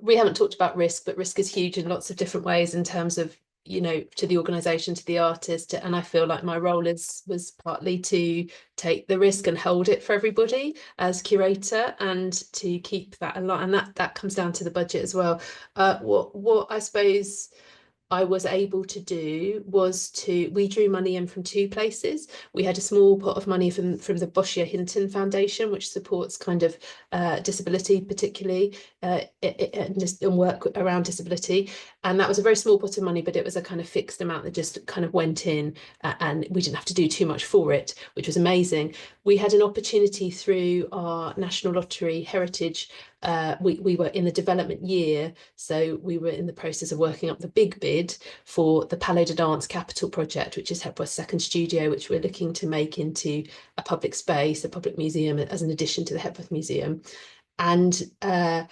we haven't talked about risk, but risk is huge in lots of different ways in terms of, you know, to the organisation, to the artist, and I feel like my role was partly to take the risk and hold it for everybody as curator, and to keep that alive, and that comes down to the budget as well. What I suppose I was able to do was we drew money in from 2 places. We had a small pot of money from the Boscia Hinton Foundation, which supports kind of disability, particularly and work around disability. And that was a very small pot of money, but it was a kind of fixed amount that just kind of went in, and we didn't have to do too much for it, which was amazing. We had an opportunity through our National Lottery Heritage. We were in the development year, so we were in the process of working up the big bid for the Palais de Dance Capital project, which is Hepworth's second studio, which we're looking to make into a public space, a public museum, as an addition to the Hepworth Museum. And I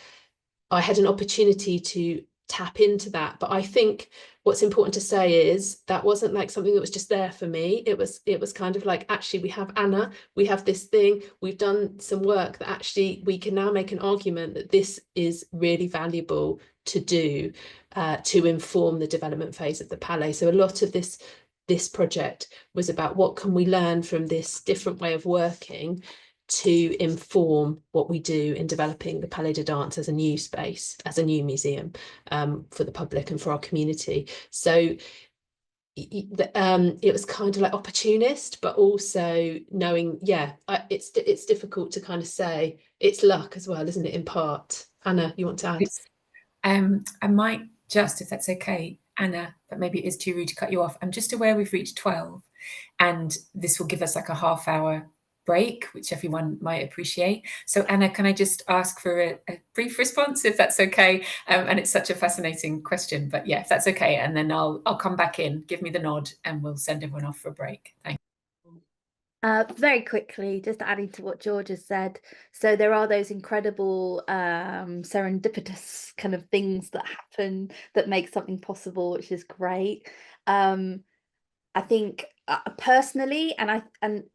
had an opportunity to tap into that, but I think what's important to say is that wasn't like something that was just there for me. It was kind of like, actually, we have Anna, we have this thing, we've done some work that actually we can now make an argument that this is really valuable to do to inform the development phase of the Palais. So a lot of this project was about what can we learn from this different way of working to inform what we do in developing the Palais de Dance as a new space, as a new museum for the public and for our community. So it was kind of like opportunist, but also knowing, yeah, it's difficult to kind of say. It's luck as well, isn't it, in part? Anna, you want to add? I might just, if that's okay, Anna, but maybe it is too rude to cut you off. I'm just aware we've reached 12, and this will give us like a half-hour break, which everyone might appreciate. So Anna, can I just ask for a brief response, if that's okay? And it's such a fascinating question, but yeah, if that's okay, and then I'll come back in, give me the nod, and we'll send everyone off for a break. Thank you. Very quickly, just adding to what George has said. So there are those incredible serendipitous kind of things that happen that make something possible, which is great. I think personally, and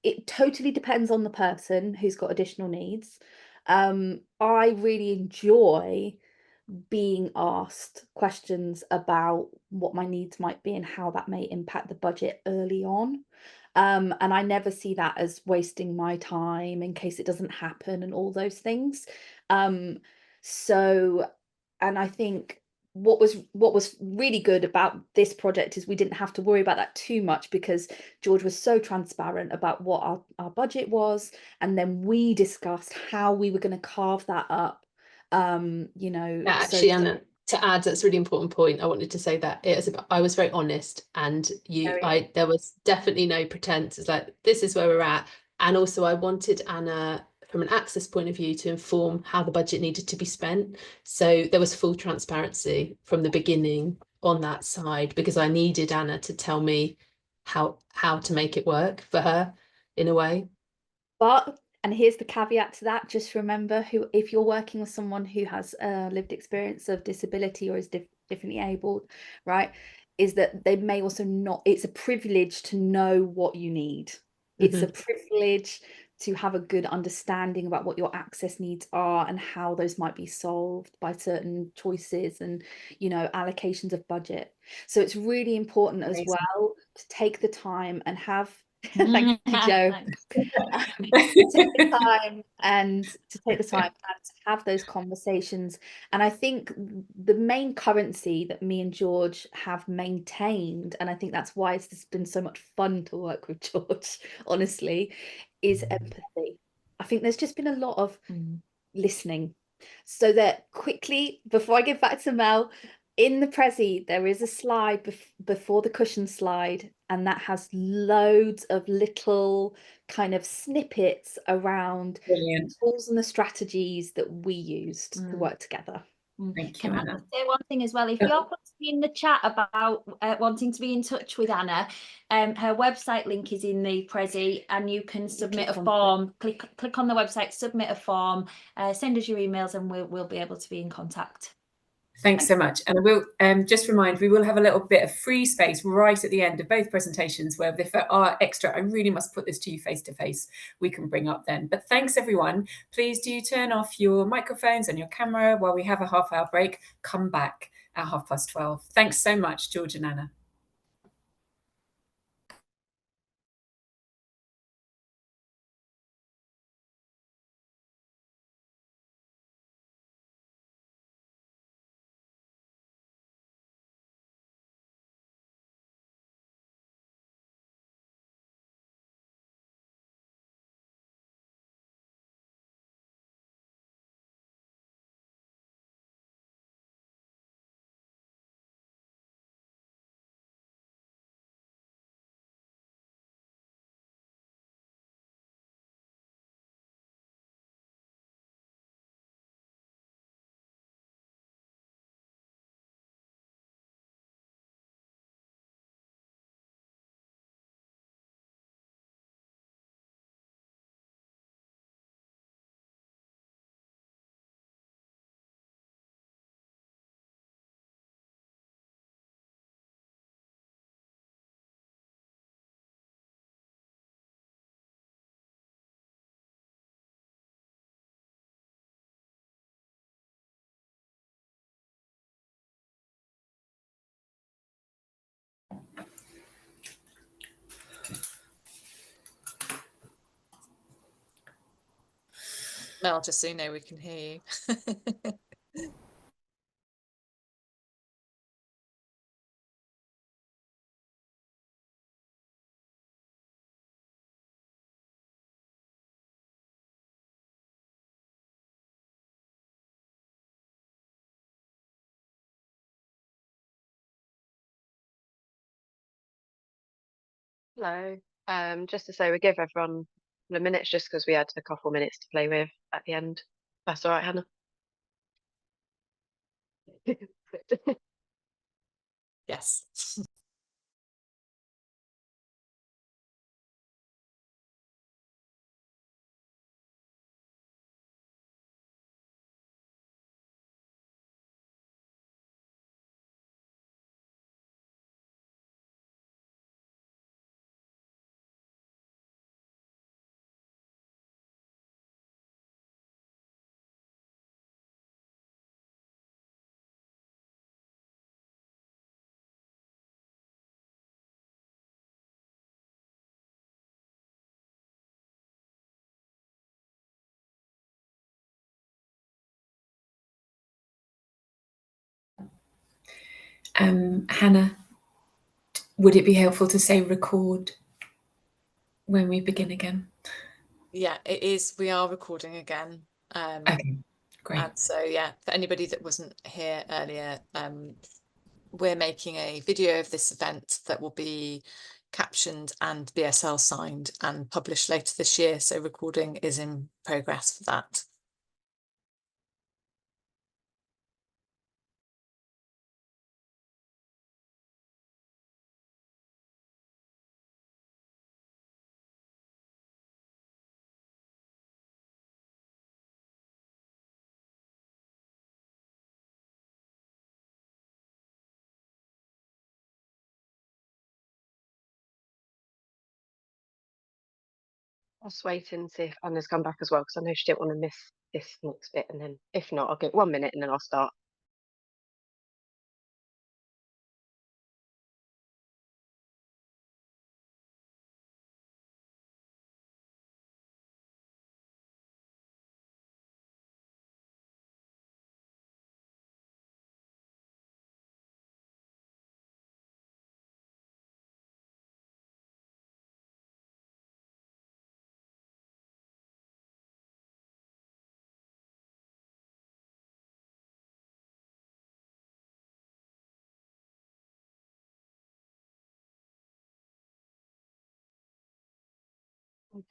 it totally depends on the person who's got additional needs. I really enjoy being asked questions about what my needs might be and how that may impact the budget early on. And I never see that as wasting my time in case it doesn't happen and all those things. So, and I think what was really good about this project is we didn't have to worry about that too much, because George was so transparent about what our budget was, and then we discussed how we were going to carve that up. You know, Yeah, actually, Anna, to add, that's a really important point. I wanted to say that I was very honest, and there was definitely no pretense. It's like, this is where we're at. And also I wanted Anna, from an access point of view, to inform how the budget needed to be spent. So there was full transparency from the beginning on that side, because I needed Anna to tell me how to make it work for her in a way. But, and here's the caveat to that, just remember, if you're working with someone who has a lived experience of disability or is differently abled, right, is that they may also not, it's a privilege to know what you need. It's a privilege to have a good understanding about what your access needs are and how those might be solved by certain choices and, you know, allocations of budget. So it's really important as well to take the time and have thank you, Jo. Take the time and to have those conversations. And I think the main currency that me and George have maintained, and I think that's why it's just been so much fun to work with George, honestly, is empathy. I think there's just been a lot of listening. So that quickly, before I give back to Mel, in the Prezi, there is a slide before the cushion slide, and that has loads of little kind of snippets around the tools and the strategies that we used to work together. Thank you, Can Anna. I say one thing as well? If you're putting in the chat about wanting to be in touch with Anna, her website link is in the Prezi, and you can submit a form. Click on the website, submit a form, send us your emails, and we'll be able to be in contact. Thanks so much. And I will just remind, we will have a little bit of free space right at the end of both presentations, where if there are extra, I really must put this to you face to face, we can bring up then. But thanks everyone. Please do turn off your microphones and your camera while we have a half-hour break. Come back at 12:30. Thanks so much, George and Anna. Mel, just so you know, we can hear you. Hello. Just to say, we give everyone a minute just because we had a couple minutes to play with at the end. That's all right, Hannah. Yes. Hannah, would it be helpful to say record when we begin again? Yeah, it is. We are recording again. Okay, great. And so, yeah, for anybody that wasn't here earlier, we're making a video of this event that will be captioned and BSL signed and published later this year. So recording is in progress for that. I'll just wait and see if Anna's come back as well, because I know she didn't want to miss this next bit. And then if not, I'll give 1 minute and then I'll start.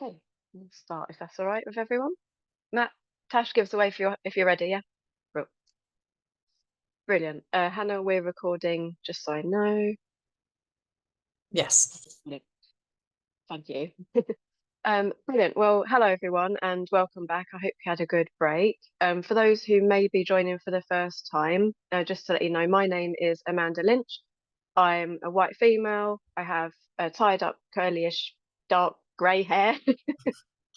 Okay, we'll start if that's all right with everyone. Matt, Tash gives away if you're ready, yeah? Brilliant. Hannah, we're recording, just so I know. Yes. Yeah. Thank you. Brilliant. Well, hello everyone and welcome back. I hope you had a good break. For those who may be joining for the first time, just to let you know, my name is Amanda Lynch. I'm a white female. I have tied up curlyish dark grey hair.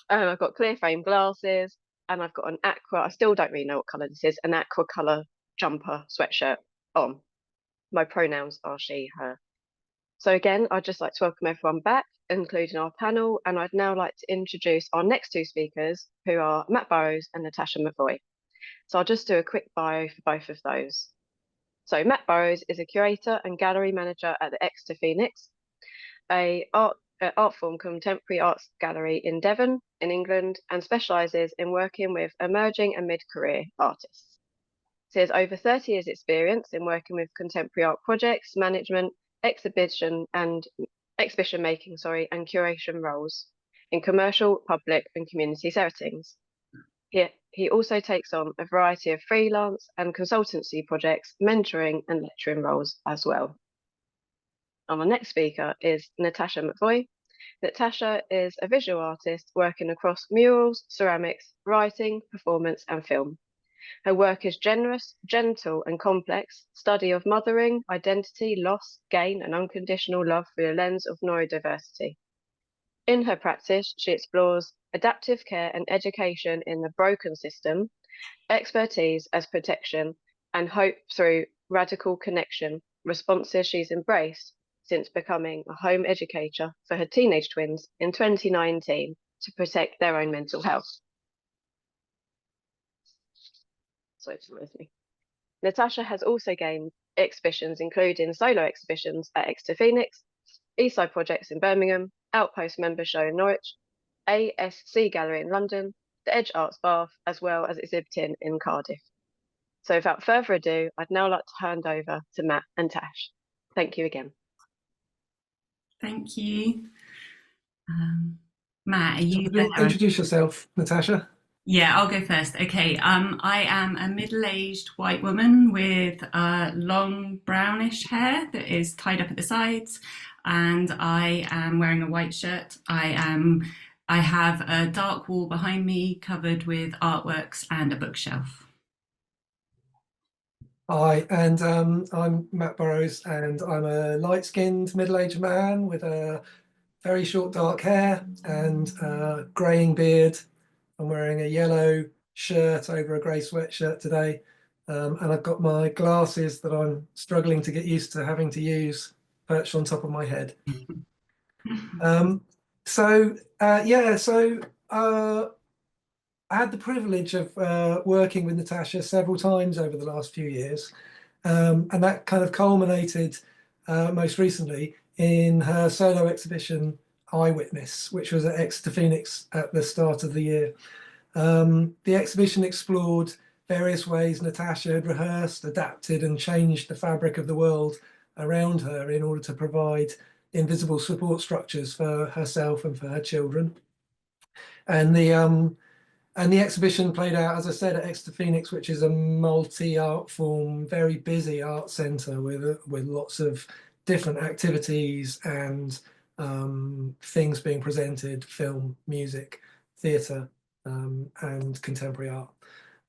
I've got clear frame glasses and I've got an aqua, I still don't really know what colour this is, an aqua colour jumper sweatshirt on. My pronouns are she, her. So again, I'd just like to welcome everyone back, including our panel, and I'd now like to introduce our next two speakers, who are Matt Burrows and Natasha McVoy. So I'll just do a quick bio for both of those. So Matt Burrows is a curator and gallery manager at the Exeter Phoenix, a art form contemporary arts gallery in Devon, in England, and specialises in working with emerging and mid-career artists. He has over 30 years experience in working with contemporary art projects, management, exhibition making, and curation roles in commercial, public and community settings. He also takes on a variety of freelance and consultancy projects, mentoring and lecturing roles as well. And our next speaker is Natasha McVoy. Natasha is a visual artist working across murals, ceramics, writing, performance and film. Her work is generous, gentle and complex, study of mothering, identity, loss, gain and unconditional love through a lens of neurodiversity. In her practice, she explores adaptive care and education in the broken system, expertise as protection, and hope through radical connection, responses she's embraced since becoming a home educator for her teenage twins in 2019 to protect their own mental health. So it's with me. Natasha has also gained exhibitions, including solo exhibitions at Exeter Phoenix, Eastside Projects in Birmingham, Outpost Member Show in Norwich, ASC Gallery in London, the Edge Arts Bath, as well as exhibiting in Cardiff. So without further ado, I'd now like to hand over to Matt and Tash. Thank you again. Thank you. Matt, are you there? Introduce yourself, Natasha. Yeah, I'll go first. Okay, I am a middle-aged white woman with long brownish hair that is tied up at the sides, and I am wearing a white shirt. I have a dark wall behind me covered with artworks and a bookshelf. Hi, and I'm Matt Burrows, and I'm a light-skinned middle-aged man with a very short dark hair and a greying beard. I'm wearing a yellow shirt over a grey sweatshirt today, and I've got my glasses that I'm struggling to get used to having to use perched on top of my head. I had the privilege of working with Natasha several times over the last few years, and that kind of culminated most recently in her solo exhibition Eyewitness, which was at Exeter Phoenix at the start of the year. The exhibition explored various ways Natasha had rehearsed, adapted and changed the fabric of the world around her in order to provide invisible support structures for herself and for her children. And the exhibition played out, as I said, at Exeter Phoenix, which is a multi-art form, very busy art centre with lots of different activities and things being presented: film, music, theatre, and contemporary art.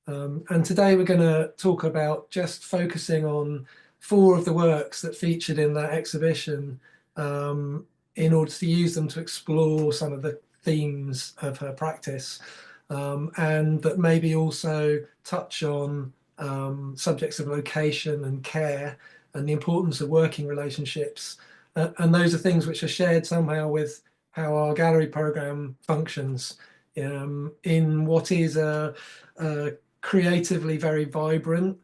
And today we're going to talk about just focusing on 4 of the works that featured in that exhibition in order to use them to explore some of the themes of her practice. And that maybe also touch on subjects of location and care and the importance of working relationships. And those are things which are shared somehow with how our gallery programme functions in what is a creatively very vibrant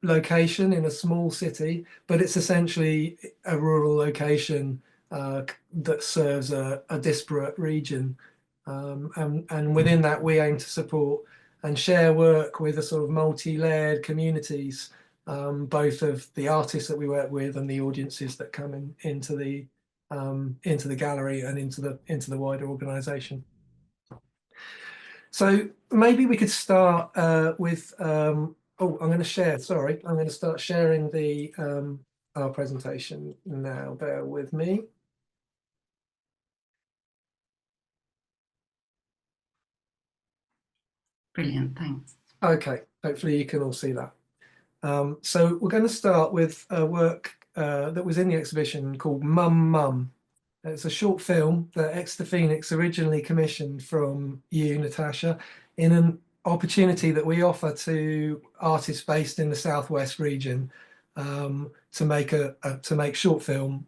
location in a small city, but it's essentially a rural location that serves a disparate region. And within that, we aim to support and share work with a sort of multi-layered communities, both of the artists that we work with and the audiences that come into the gallery and into the wider organisation. So maybe we could start with. I'm going to share. Sorry, I'm going to start sharing our presentation now. Bear with me. Brilliant, thanks. Okay, hopefully you can all see that. So we're going to start with a work that was in the exhibition called Mum Mum. It's a short film that Exeter Phoenix originally commissioned from you, Natasha, in an opportunity that we offer to artists based in the Southwest region to make short film,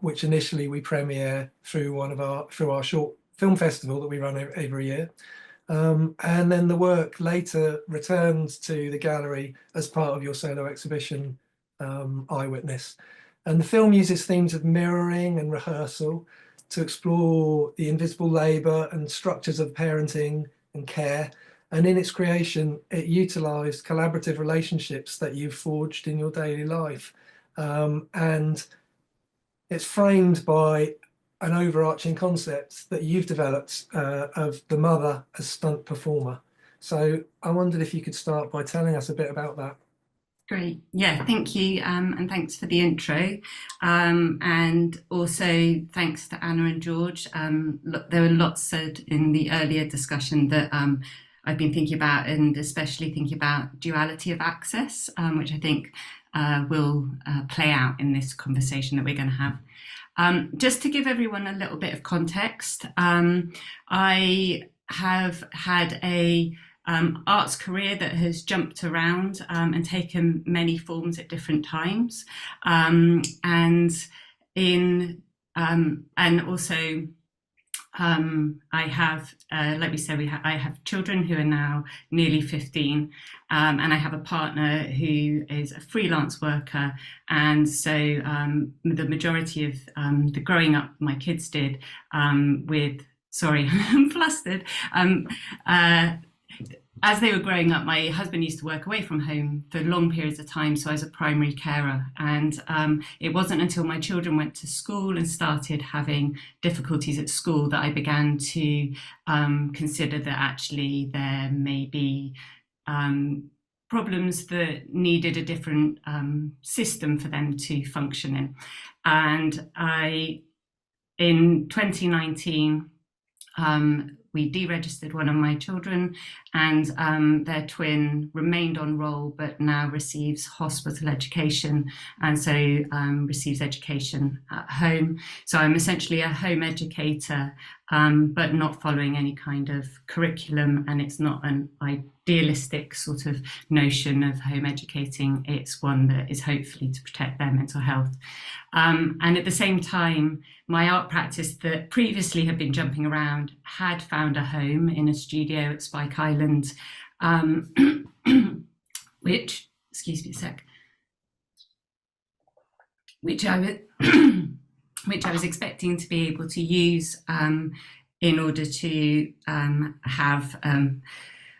which initially we premiere through our short film festival that we run every year. And then the work later returns to the gallery as part of your solo exhibition, Eyewitness. And the film uses themes of mirroring and rehearsal to explore the invisible labour and structures of parenting and care. And in its creation, it utilised collaborative relationships that you've forged in your daily life. And it's framed by an overarching concept that you've developed of the mother as stunt performer. So I wondered if you could start by telling us a bit about that. Great. Yeah, thank you. And thanks for the intro. And also thanks to Anna and George. Look, there were lots said in the earlier discussion that I've been thinking about, and especially thinking about duality of access, which I think will play out in this conversation that we're going to have. Just to give everyone a little bit of context, I have had a arts career that has jumped around and taken many forms at different times, and also I have, like we said, I have children who are now nearly 15, and I have a partner who is a freelance worker, and so the majority of the growing up my kids did with, sorry, I'm flustered, as they were growing up, my husband used to work away from home for long periods of time, so I was a primary carer. And it wasn't until my children went to school and started having difficulties at school that I began to consider that actually there may be problems that needed a different system for them to function in. And in 2019, we deregistered one of my children, and their twin remained on roll but now receives hospital education, and so receives education at home. So I'm essentially a home educator, but not following any kind of curriculum, and it's not an idealistic sort of notion of home educating. It's one that is hopefully to protect their mental health. And at the same time, my art practice that previously had been jumping around had found a home in a studio at Spike Island, which, excuse me a sec, which I was expecting to be able to use in order to have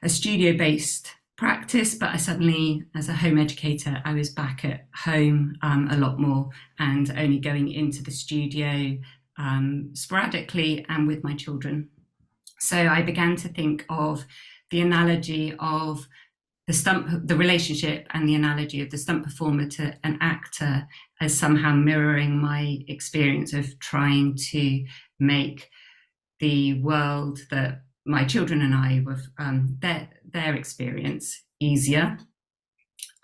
a studio-based practice, but I suddenly, as a home educator, I was back at home a lot more and only going into the studio sporadically and with my children. So I began to think of the analogy of the relationship and the analogy of the stunt performer to an actor as somehow mirroring my experience of trying to make the world that my children and I were, their experience easier.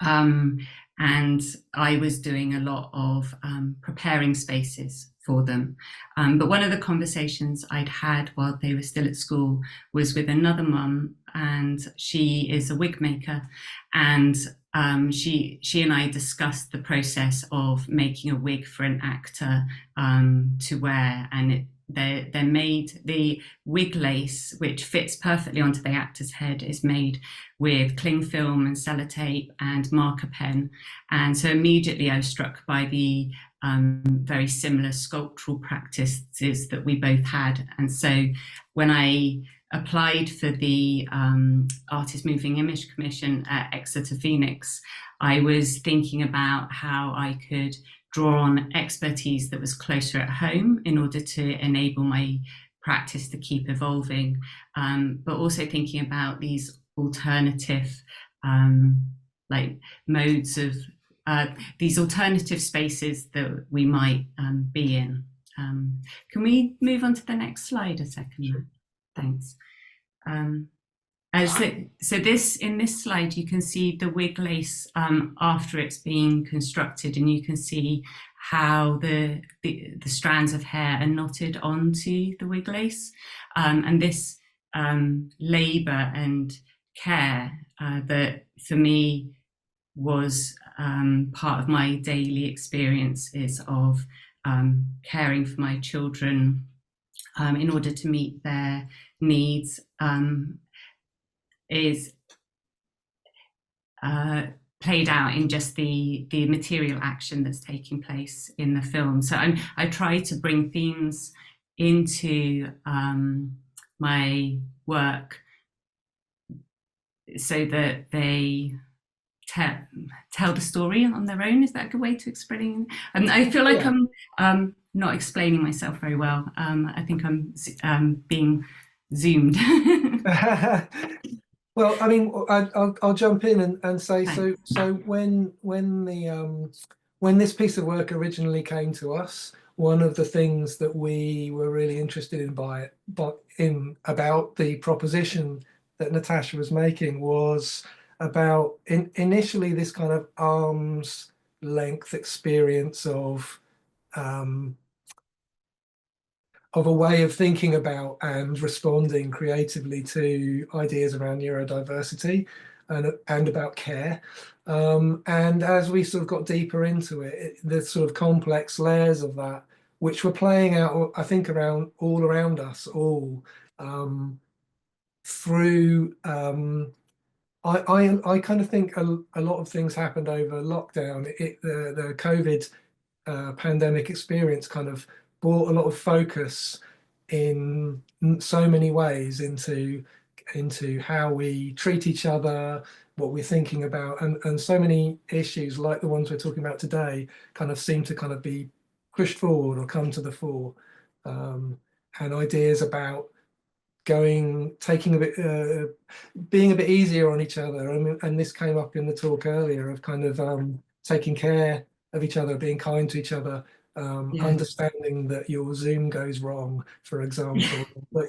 And I was doing a lot of preparing spaces for them. But one of the conversations I'd had while they were still at school was with another mum, and she is a wig maker. And she and I discussed the process of making a wig for an actor to wear, and they're made, the wig lace, which fits perfectly onto the actor's head, is made with cling film and sellotape and marker pen. And so immediately I was struck by the very similar sculptural practices that we both had. And so when I applied for the Artist Moving Image Commission at Exeter Phoenix, I was thinking about how I could draw on expertise that was closer at home in order to enable my practice to keep evolving, but also thinking about these alternative like modes of these alternative spaces that we might be in. Can we move on to the next slide a second? Sure. Thanks. So in this slide, you can see the wig lace after it's been constructed, and you can see how the strands of hair are knotted onto the wig lace. And this labour and care that for me was part of my daily experiences of caring for my children in order to meet their needs, is played out in just the material action that's taking place in the film. So I try to bring themes into my work so that they tell the story on their own. Is that a good way to explain? And I feel like I'm not explaining myself very well. I think I'm being zoomed. Well, I mean, I'll jump in and say, so when this piece of work originally came to us, one of the things that we were really interested in about the proposition that Natasha was making was about initially this kind of arm's length experience of a way of thinking about and responding creatively to ideas around neurodiversity and about care. And as we sort of got deeper into it, the sort of complex layers of that, which were playing out, I think, all around us all through. I kind of think a lot of things happened over lockdown. The COVID pandemic experience kind of brought a lot of focus in so many ways into into how we treat each other, what we're thinking about, and so many issues like the ones we're talking about today kind of seem to kind of be pushed forward or come to the fore, and ideas about taking a bit, being a bit easier on each other, and this came up in the talk earlier of kind of taking care of each other, being kind to each other, understanding that your Zoom goes wrong, for example,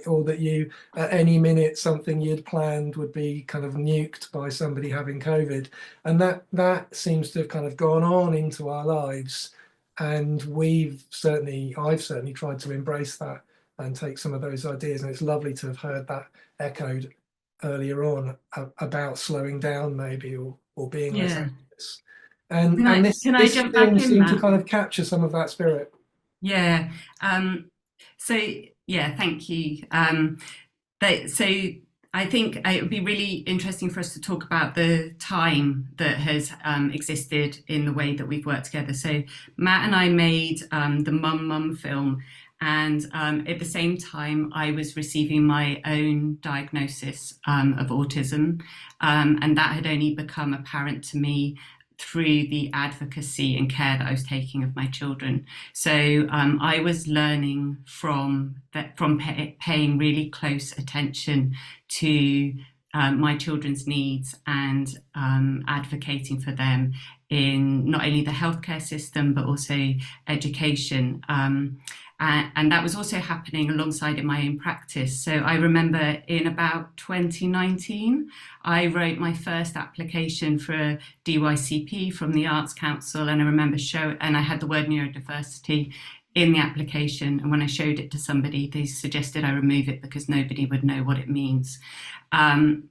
or that you at any minute something you'd planned would be kind of nuked by somebody having COVID, and that seems to have kind of gone on into our lives, and I've certainly tried to embrace that and take some of those ideas, and it's lovely to have heard that echoed earlier on about slowing down maybe, or being less anxious. And this film seemed to kind of capture some of that spirit. Yeah. So yeah, thank you. So I think it would be really interesting for us to talk about the time that has existed in the way that we've worked together. So Matt and I made the Mum film, and at the same time I was receiving my own diagnosis of autism, and that had only become apparent to me through the advocacy and care that I was taking of my children. So I was learning from paying really close attention to my children's needs and advocating for them in not only the healthcare system, but also education. And that was also happening alongside in my own practice. So I remember in about 2019, I wrote my first application for a DYCP from the Arts Council, and I remember and I had the word neurodiversity in the application, and when I showed it to somebody, they suggested I remove it because nobody would know what it means. And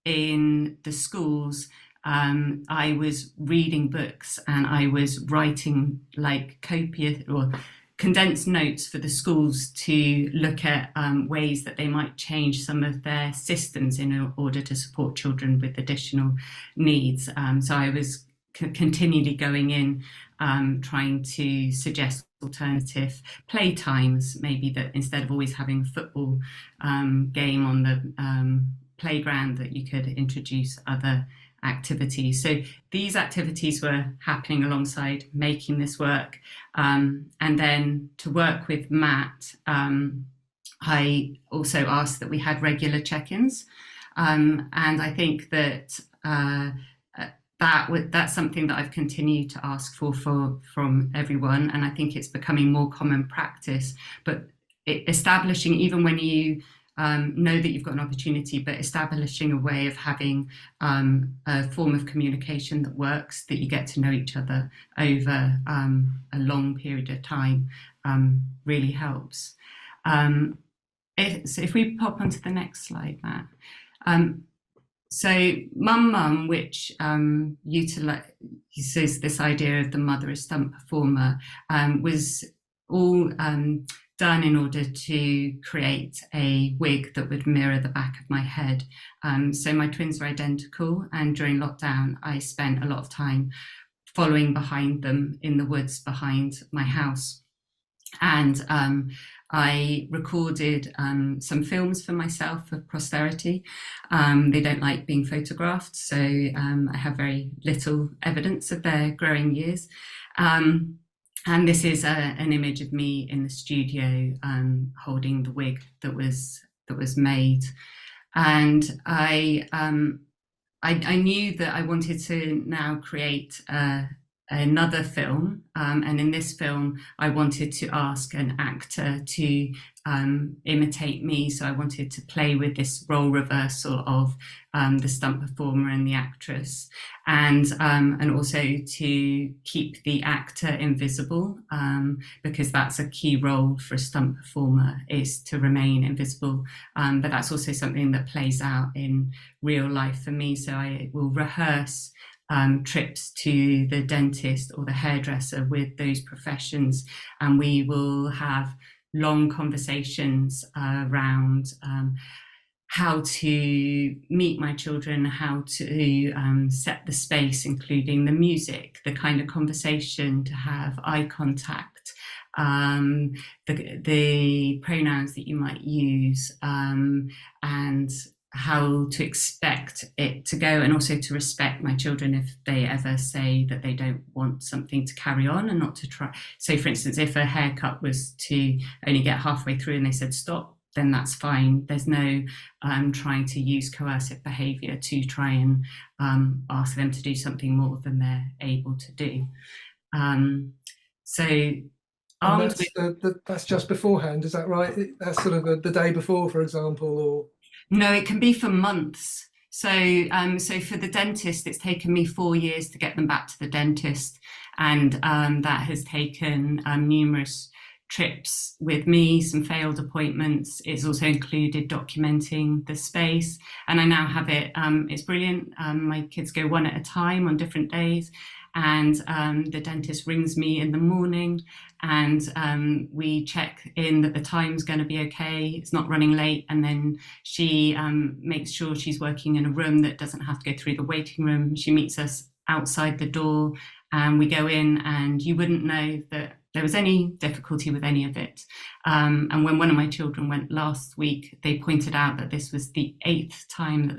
in the schools, I was reading books, and I was writing like copious or condensed notes for the schools to look at ways that they might change some of their systems in order to support children with additional needs. So I was continually going in, trying to suggest alternative play times, maybe that instead of always having a football game on the playground, that you could introduce other activities. So these activities were happening alongside making this work. And then to work with Matt, I also asked that we had regular check-ins. And I think that that's something that I've continued to ask from everyone. And I think it's becoming more common practice, but establishing, even when you know that you've got an opportunity, but establishing a way of having a form of communication that works, that you get to know each other over a long period of time, really helps. So if we pop onto the next slide, Matt. So Mum, which utilizes this idea of the mother as stunt performer, was all done in order to create a wig that would mirror the back of my head. So my twins are identical, and during lockdown I spent a lot of time following behind them in the woods behind my house. And I recorded some films for myself for posterity. They don't like being photographed, so I have very little evidence of their growing years. And this is an image of me in the studio holding the wig that was made. And I knew that I wanted to now create another film, and in this film I wanted to ask an actor to imitate me. So I wanted to play with this role reversal of the stunt performer and the actress, and also to keep the actor invisible, because that's a key role for a stunt performer, is to remain invisible, but that's also something that plays out in real life for me. So I will rehearse trips to the dentist or the hairdresser with those professions, and we will have long conversations around how to meet my children, how to set the space, including the music, the kind of conversation to have, eye contact, the pronouns that you might use, and how to expect it to go, and also to respect my children if they ever say that they don't want something to carry on, and not to try. So for instance, if a haircut was to only get halfway through and they said stop, then that's fine. There's no trying to use coercive behaviour to try and ask them to do something more than they're able to do. That's just beforehand, is that right? That's sort of the day before, for example, or? No, it can be for months. So for the dentist, it's taken me 4 years to get them back to the dentist, and that has taken numerous trips with me, some failed appointments. It's also included documenting the space, and I now have it. It's brilliant. My kids go one at a time on different days, and the dentist rings me in the morning, and we check in that the time's going to be okay, it's not running late, and then she makes sure she's working in a room that doesn't have to go through the waiting room. She meets us outside the door, and we go in, and you wouldn't know that there was any difficulty with any of it. And when one of my children went last week, they pointed out that this was the 8th time that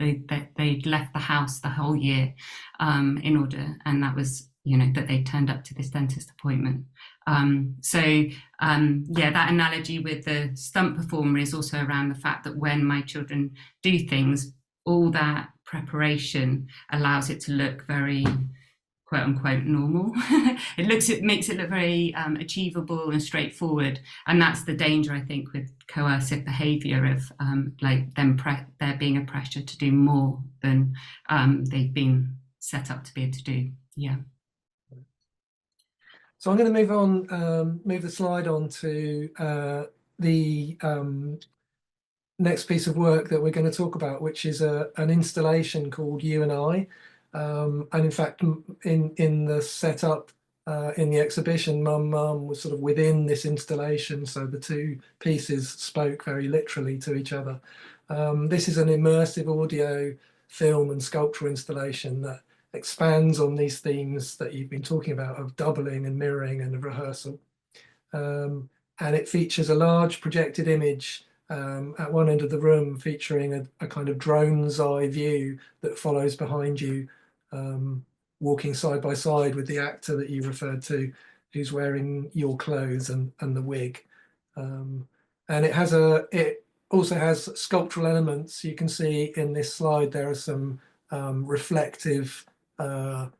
they'd left the house the whole year in order, and that was, you know, that they turned up to this dentist appointment. Yeah, that analogy with the stunt performer is also around the fact that when my children do things, all that preparation allows it to look very quote unquote normal. It makes it look very achievable and straightforward, and that's the danger, I think, with coercive behaviour of like there being a pressure to do more than they've been set up to be able to do. Yeah. So I'm going to move the slide on to the next piece of work that we're going to talk about, which is an installation called You and I. And in fact, in the setup in the exhibition, Mum was sort of within this installation, so the two pieces spoke very literally to each other. This is an immersive audio, film and sculptural installation that expands on these themes that you've been talking about of doubling and mirroring and of rehearsal. And it features a large projected image at one end of the room, featuring a kind of drone's eye view that follows behind you, walking side by side with the actor that you referred to, who's wearing your clothes and the wig. And it also has sculptural elements. You can see in this slide there are some reflective vinyl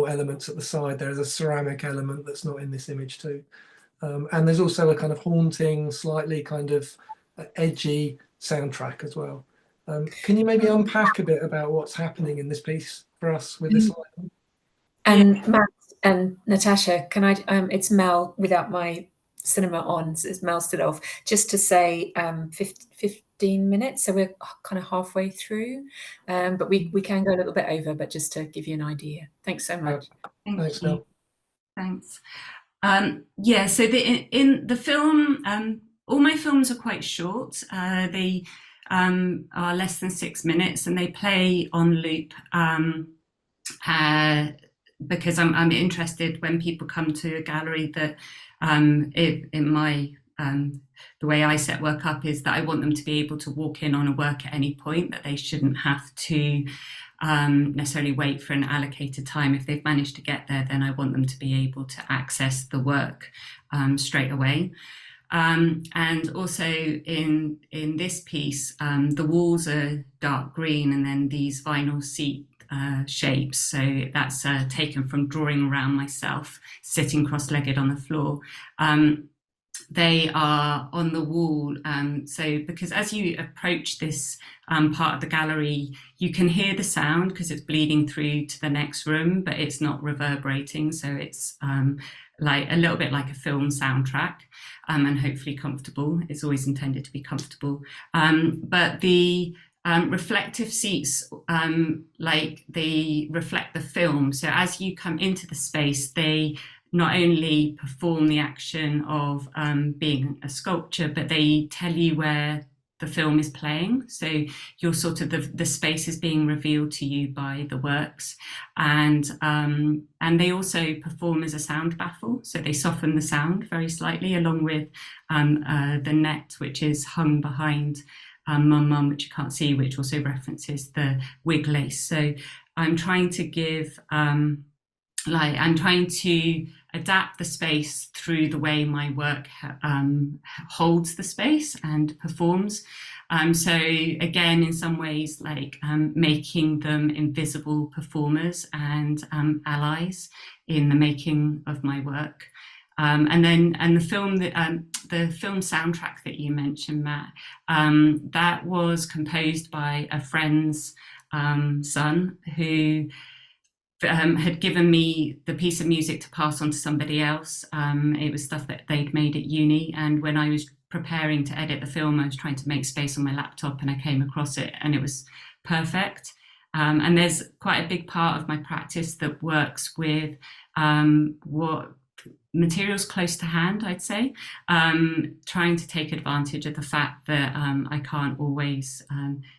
elements at the side. There's a ceramic element that's not in this image too. And there's also a kind of haunting, slightly kind of edgy soundtrack as well. Can you maybe unpack a bit about what's happening in this piece for us with this slide? And Matt and Natasha, can I, it's Mel without my cinema on, so it's Mel Stidolph, just to say 15 minutes, so we're kind of halfway through, but we can go a little bit over, but just to give you an idea. Thanks so much. Thanks, Mel. Thanks. Yeah, so in the film, all my films are quite short. They are less than 6 minutes, and they play on loop because I'm interested when people come to a gallery that in my the way I set work up is that I want them to be able to walk in on a work at any point, that they shouldn't have to necessarily wait for an allocated time. If they've managed to get there, then I want them to be able to access the work straight away. And also in this piece, the walls are dark green, and then these vinyl seat shapes. So that's taken from drawing around myself, sitting cross-legged on the floor. They are on the wall. So because as you approach this part of the gallery, you can hear the sound because it's bleeding through to the next room, but it's not reverberating. So it's like a little bit like a film soundtrack, and hopefully comfortable. It's always intended to be comfortable. But the reflective seats, like they reflect the film. So as you come into the space, they not only perform the action of being a sculpture, but they tell you where the film is playing. So you're sort of the space is being revealed to you by the works, and they also perform as a sound baffle. So they soften the sound very slightly, along with the net, which is hung behind Mum Mum, which you can't see, which also references the wig lace. So I'm trying to give I'm trying to adapt the space through the way my work holds the space and performs. So again, in some ways, like making them invisible performers and allies in the making of my work. And the film soundtrack that you mentioned, Matt, that was composed by a friend's son who had given me the piece of music to pass on to somebody else. It was stuff that they'd made at uni, and when I was preparing to edit the film, I was trying to make space on my laptop and I came across it and it was perfect. And there's quite a big part of my practice that works with what materials close to hand, I'd say, trying to take advantage of the fact that I can't always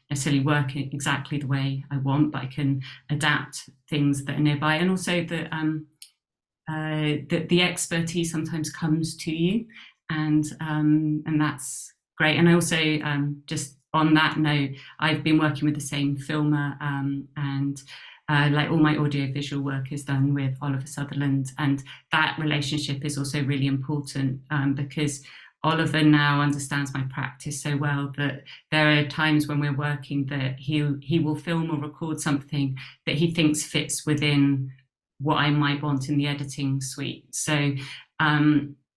necessarily work exactly the way I want, but I can adapt things that are nearby, and also that the expertise sometimes comes to you, and that's great. And I also just on that note, I've been working with the same filmer, and like all my audiovisual work is done with Oliver Sutherland, and that relationship is also really important because Oliver now understands my practice so well that there are times when we're working that he will film or record something that he thinks fits within what I might want in the editing suite. So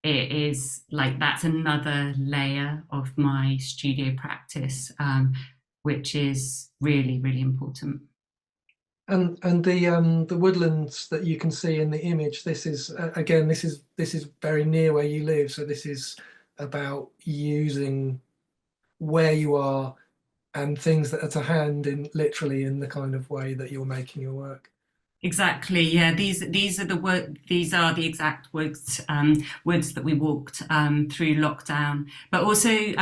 it is like that's another layer of my studio practice, which is really, really important. And the woodlands that you can see in the image, this is again, this is very near where you live. So this is about using where you are and things that are to hand literally in the kind of way that you're making your work. Exactly. Yeah. These are the exact woods that we walked through lockdown. But also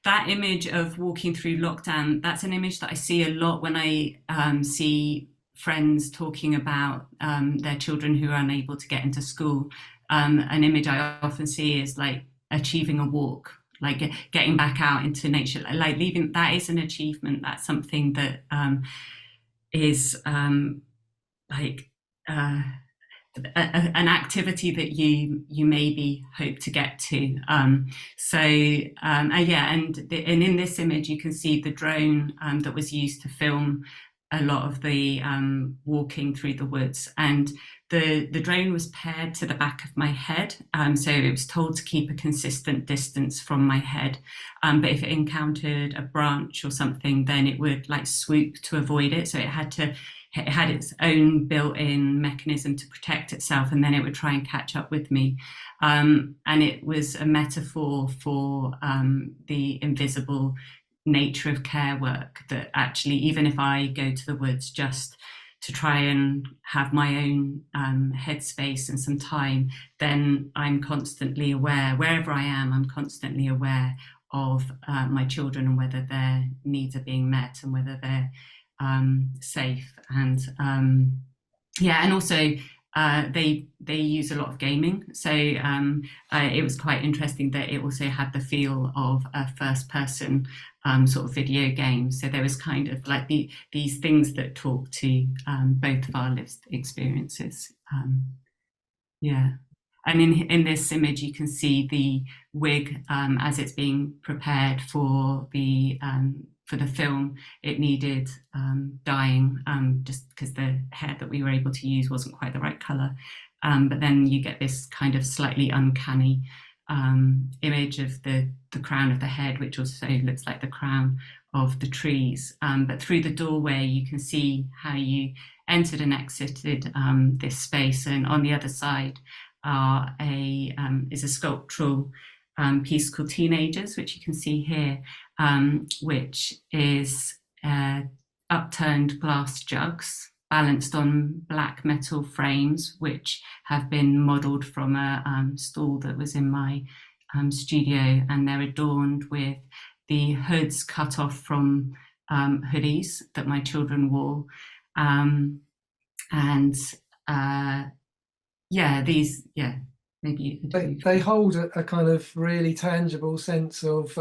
that image of walking through lockdown, that's an image that I see a lot when I see friends talking about their children who are unable to get into school. An image I often see is like achieving a walk, like getting back out into nature, like leaving. That is an achievement. That's something that is like an activity that you maybe hope to get to. Yeah, and in this image you can see the drone that was used to film a lot of the walking through the woods, and the drone was paired to the back of my head, so it was told to keep a consistent distance from my head, but if it encountered a branch or something, then it would like swoop to avoid it. So it had its own built-in mechanism to protect itself, and then it would try and catch up with me. And it was a metaphor for the invisible nature of care work, that actually, even if I go to the woods just to try and have my own headspace and some time, then I'm constantly aware, wherever I am, I'm constantly aware of my children and whether their needs are being met and whether they're safe. And yeah, and also they use a lot of gaming, so it was quite interesting that it also had the feel of a first person sort of video game. So there was kind of like these things that talk to both of our lived experiences. Yeah. And in this image, you can see the wig as it's being prepared for the film. It needed dyeing just because the hair that we were able to use wasn't quite the right colour. But then you get this kind of slightly uncanny image of the crown of the head, which also looks like the crown of the trees. But through the doorway, you can see how you entered and exited this space. And on the other side is a sculptural piece called Teenagers, which you can see here, which is upturned glass jugs balanced on black metal frames, which have been modelled from a stall that was in my studio, and they're adorned with the hoods cut off from hoodies that my children wore. And maybe they hold a kind of really tangible sense of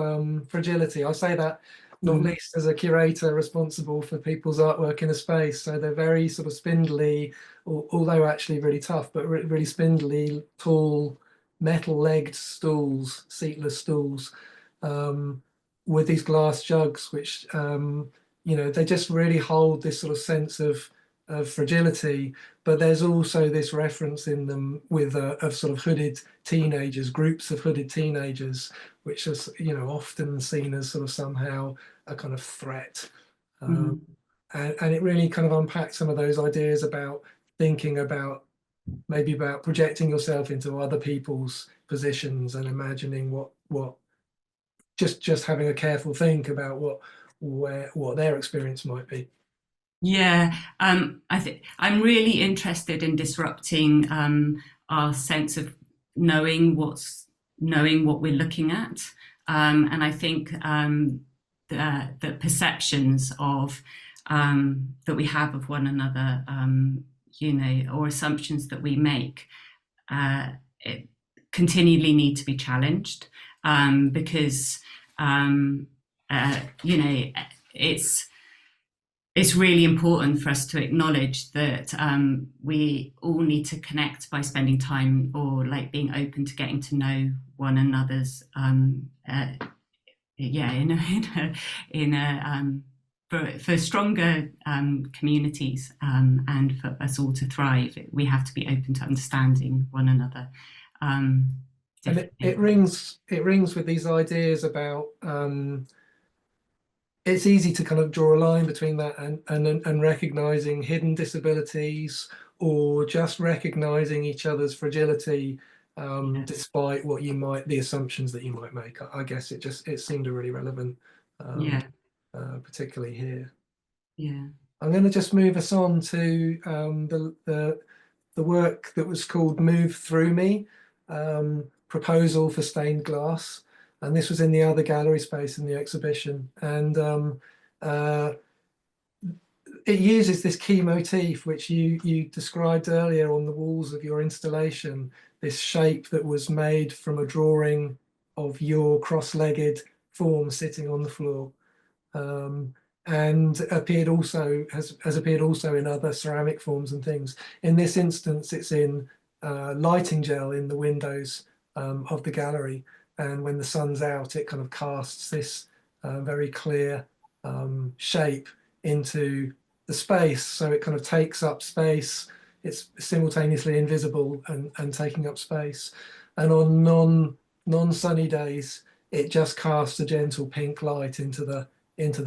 fragility. I say that not least as a curator responsible for people's artwork in a space. So they're very sort of spindly, although actually really tough, but really spindly, tall, metal-legged stools, seatless stools, with these glass jugs, which they just really hold this sort of sense of fragility. But there's also this reference in them with of sort of hooded teenagers, groups of hooded teenagers, which is often seen as sort of somehow a kind of threat. And it really kind of unpacks some of those ideas about thinking about projecting yourself into other people's positions and imagining what just having a careful think about what their experience might be. Yeah, I think I'm really interested in disrupting our sense of knowing what we're looking at, and I think the perceptions of that we have of one another, or assumptions that we make, it continually need to be challenged, because it's really important for us to acknowledge that we all need to connect by spending time, or like being open to getting to know one another's for stronger communities, and for us all to thrive. We have to be open to understanding one another. And it rings with these ideas about it's easy to kind of draw a line between that and recognizing hidden disabilities, or just recognizing each other's fragility, despite the assumptions that you might make. I guess it seemed really relevant, particularly here. Yeah. I'm going to just move us on to the work that was called "Move Through Me," proposal for stained glass. And this was in the other gallery space in the exhibition. And it uses this key motif, which you described earlier on the walls of your installation, this shape that was made from a drawing of your cross-legged form sitting on the floor. And has appeared also in other ceramic forms and things. In this instance, it's in lighting gel in the windows of the gallery. And when the sun's out, it kind of casts this very clear shape into the space. So it kind of takes up space. It's simultaneously invisible and taking up space. And on non-sunny days, it just casts a gentle pink light into the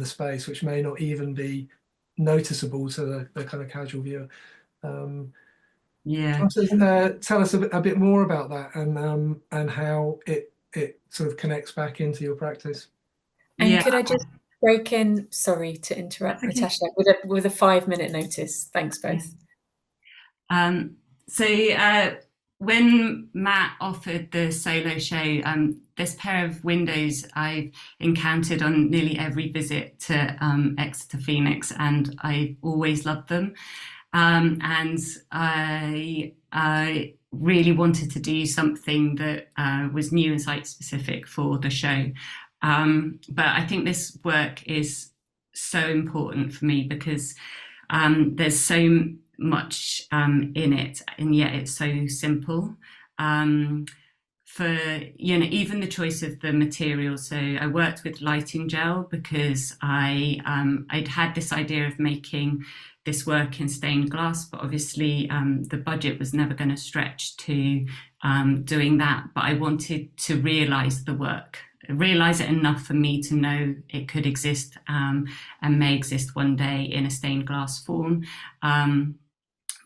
space, which may not even be noticeable to the kind of casual viewer. Tell us a bit more about that and how it sort of connects back into your practice. And could I just break in, sorry to interrupt, Natasha, with a 5-minute notice? Thanks both. When Matt offered the solo show, this pair of windows I've encountered on nearly every visit to Exeter Phoenix, and I always loved them. And I really wanted to do something that was new and site specific for the show. But I think this work is so important for me because there's so much in it, and yet it's so simple. For even the choice of the material. So I worked with lighting gel because I'd had this idea of making this work in stained glass, but obviously the budget was never going to stretch to doing that. But I wanted to realize the work, realize it enough for me to know it could exist and may exist one day in a stained glass form.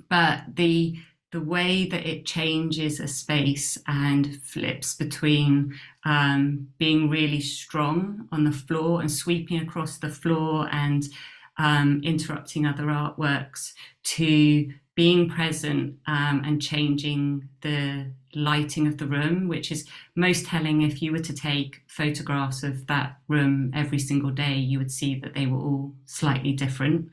But the way that it changes a space and flips between being really strong on the floor and sweeping across the floor and interrupting other artworks, to being present and changing the lighting of the room, which is most telling. If you were to take photographs of that room every single day, you would see that they were all slightly different.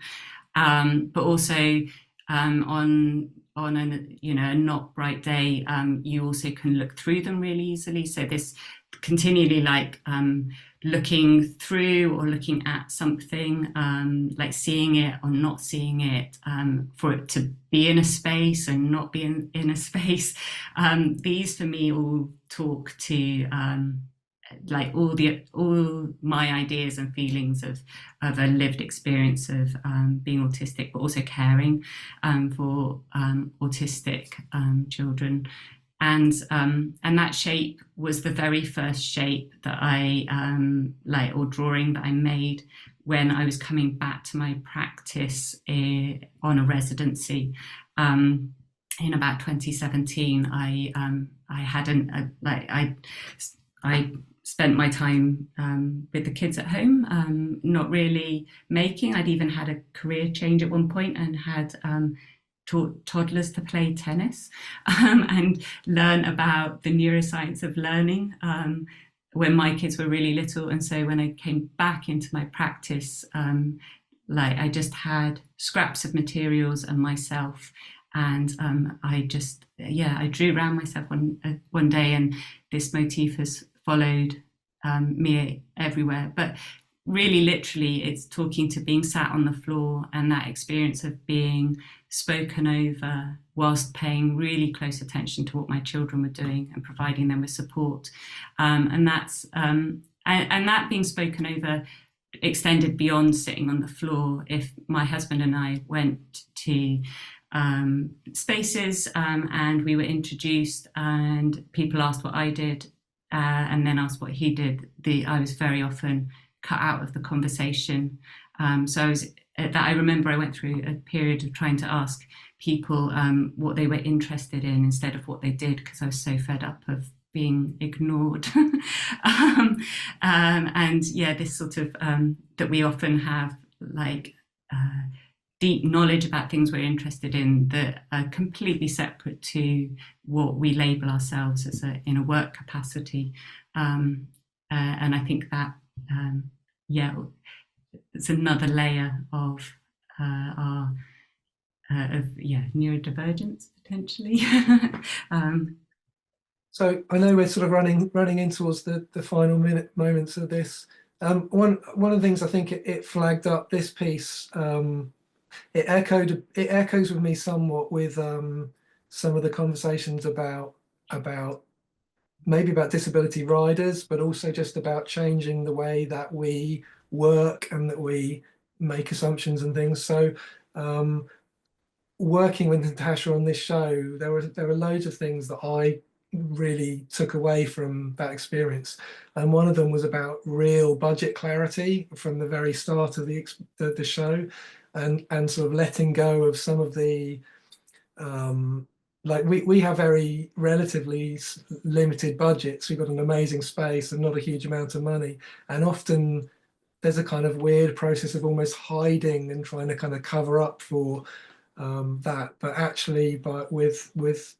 But also on a not bright day, you also can look through them really easily. So this continually like looking through or looking at something, like seeing it or not seeing it, for it to be in a space and not be in a space. These for me all talk to like all my ideas and feelings of a lived experience of being autistic, but also caring for autistic children. And that shape was the very first shape that I or drawing that I made when I was coming back to my practice on a residency in about 2017. I spent my time with the kids at home, not really making. I'd even had a career change at one point and had taught toddlers to play tennis and learn about the neuroscience of learning when my kids were really little. And so when I came back into my practice, I just had scraps of materials and myself, and I drew around myself one day, and this motif has followed me everywhere. But really, literally, it's talking to being sat on the floor and that experience of being spoken over whilst paying really close attention to what my children were doing and providing them with support. And that being spoken over extended beyond sitting on the floor. If my husband and I went to spaces and we were introduced and people asked what I did and then asked what he did, I was very often cut out of the conversation. So I remember I went through a period of trying to ask people what they were interested in instead of what they did, because I was so fed up of being ignored. And yeah, this sort of that we often have like deep knowledge about things we're interested in that are completely separate to what we label ourselves as in a work capacity. And I think that it's another layer of neurodivergence potentially. So I know we're sort of running in towards the final moments of this. One of the things I think it flagged up this piece. It echoes with me somewhat with some of the conversations about maybe about disability riders, but also just about changing the way that we work and that we make assumptions and things. So working with Natasha on this show, there were loads of things that I really took away from that experience, and one of them was about real budget clarity from the very start of the show, and sort of letting go of some of the like we have very relatively limited budgets. We've got an amazing space and not a huge amount of money, and often there's a kind of weird process of almost hiding and trying to kind of cover up for that. But actually, with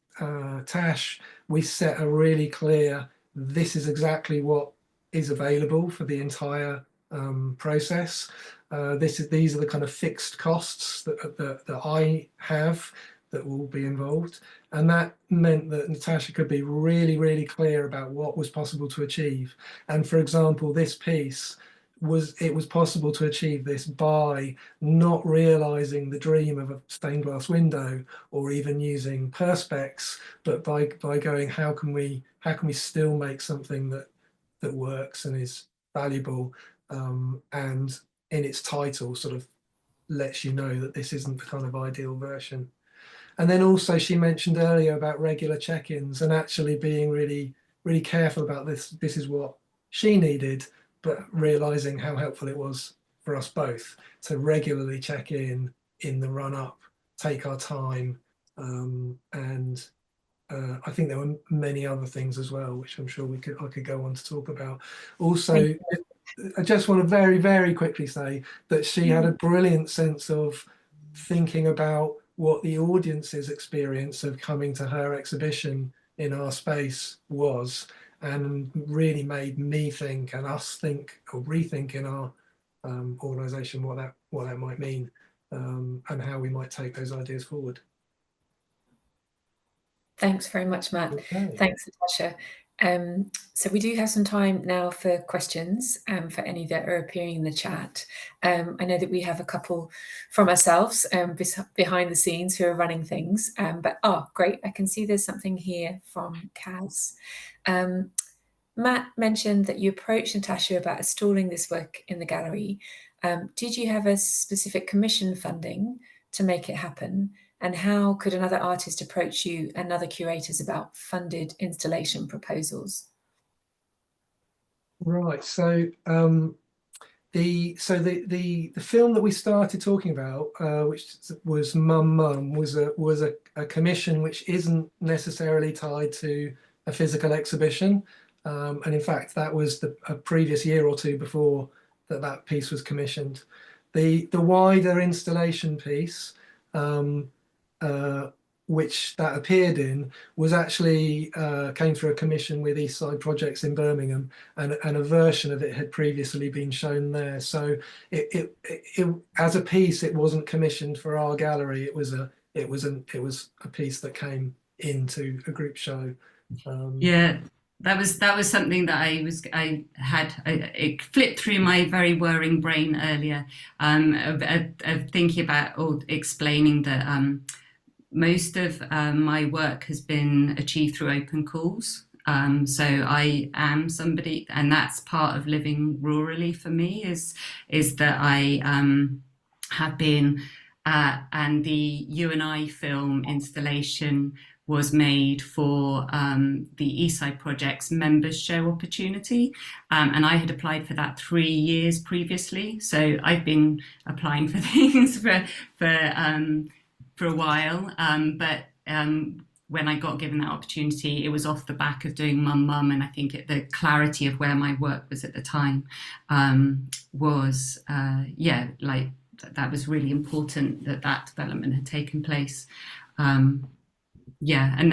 Tash, we set a really clear, this is exactly what is available for the entire process. These are the kind of fixed costs that I have that will be involved. And that meant that Natasha could be really, really clear about what was possible to achieve. And for example, this piece, it was possible to achieve this by not realizing the dream of a stained glass window or even using perspex, but by going, how can we still make something that works and is valuable, and in its title sort of lets you know that this isn't the kind of ideal version. And then also she mentioned earlier about regular check-ins and actually being really, really careful about this. This is what she needed, but realizing how helpful it was for us both to regularly check in the run-up, take our time, and I think there were many other things as well, which I'm sure I could go on to talk about. Also, I just want to very, very quickly say that she had a brilliant sense of thinking about what the audience's experience of coming to her exhibition in our space was, and really made me think and us think or rethink in our organisation what that might mean, and how we might take those ideas forward. Thanks very much, Matt. Okay. Thanks, Natasha. So we do have some time now for questions for any that are appearing in the chat. I know that we have a couple from ourselves behind the scenes who are running things, but great, I can see there's something here from Kaz. Matt mentioned that you approached Natasha about installing this work in the gallery. Did you have a specific commission funding to make it happen? And how could another artist approach you and other curators about funded installation proposals? Right. So the film that we started talking about, which was Mum Mum, was a commission which isn't necessarily tied to a physical exhibition, and in fact that was a previous year or two before that piece was commissioned. The wider installation piece, which that appeared in, was actually came through a commission with East Side Projects in Birmingham, and a version of it had previously been shown there. So it as a piece, it wasn't commissioned for our gallery. It was a piece that came into a group show. Yeah, that was something that it flipped through my very whirring brain earlier, of thinking about or explaining that most of my work has been achieved through open calls. So I am somebody, and that's part of living rurally for me, is that I have been, and the You and I film installation was made for the East Side Project's members show opportunity, and I had applied for that 3 years previously. So I've been applying for things for a while, but when I got given that opportunity, it was off the back of doing Mum Mum, and I think the clarity of where my work was at the time was that was really important, that development had taken place. And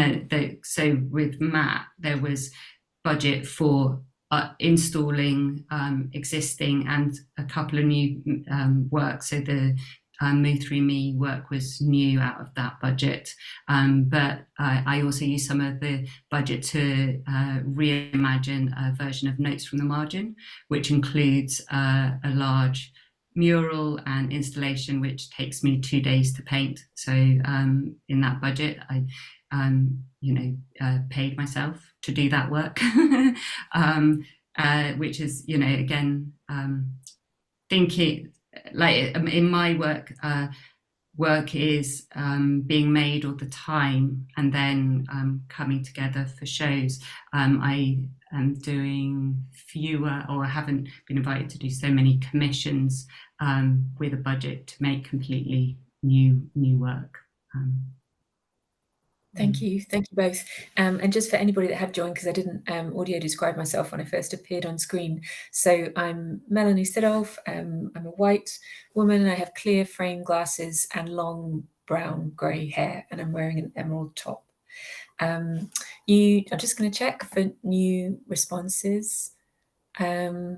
then so with Matt, there was budget for installing existing and a couple of new work. So the Move Through Me work was new out of that budget, but I also used some of the budget to reimagine a version of Notes from the Margin, which includes a large mural and installation, which takes me 2 days to paint. So in that budget, I paid myself to do that work, which is, again, thinking like in my work, work is being made all the time and then coming together for shows. I am doing fewer, or I haven't been invited to do so many commissions with a budget to make completely new work. Thank you both. And just for anybody that had joined, because I didn't audio describe myself when I first appeared on screen. So I'm Melanie Stidolph. I'm a white woman, and I have clear frame glasses and long brown grey hair, and I'm wearing an emerald top. I'm just going to check for new responses. Okay,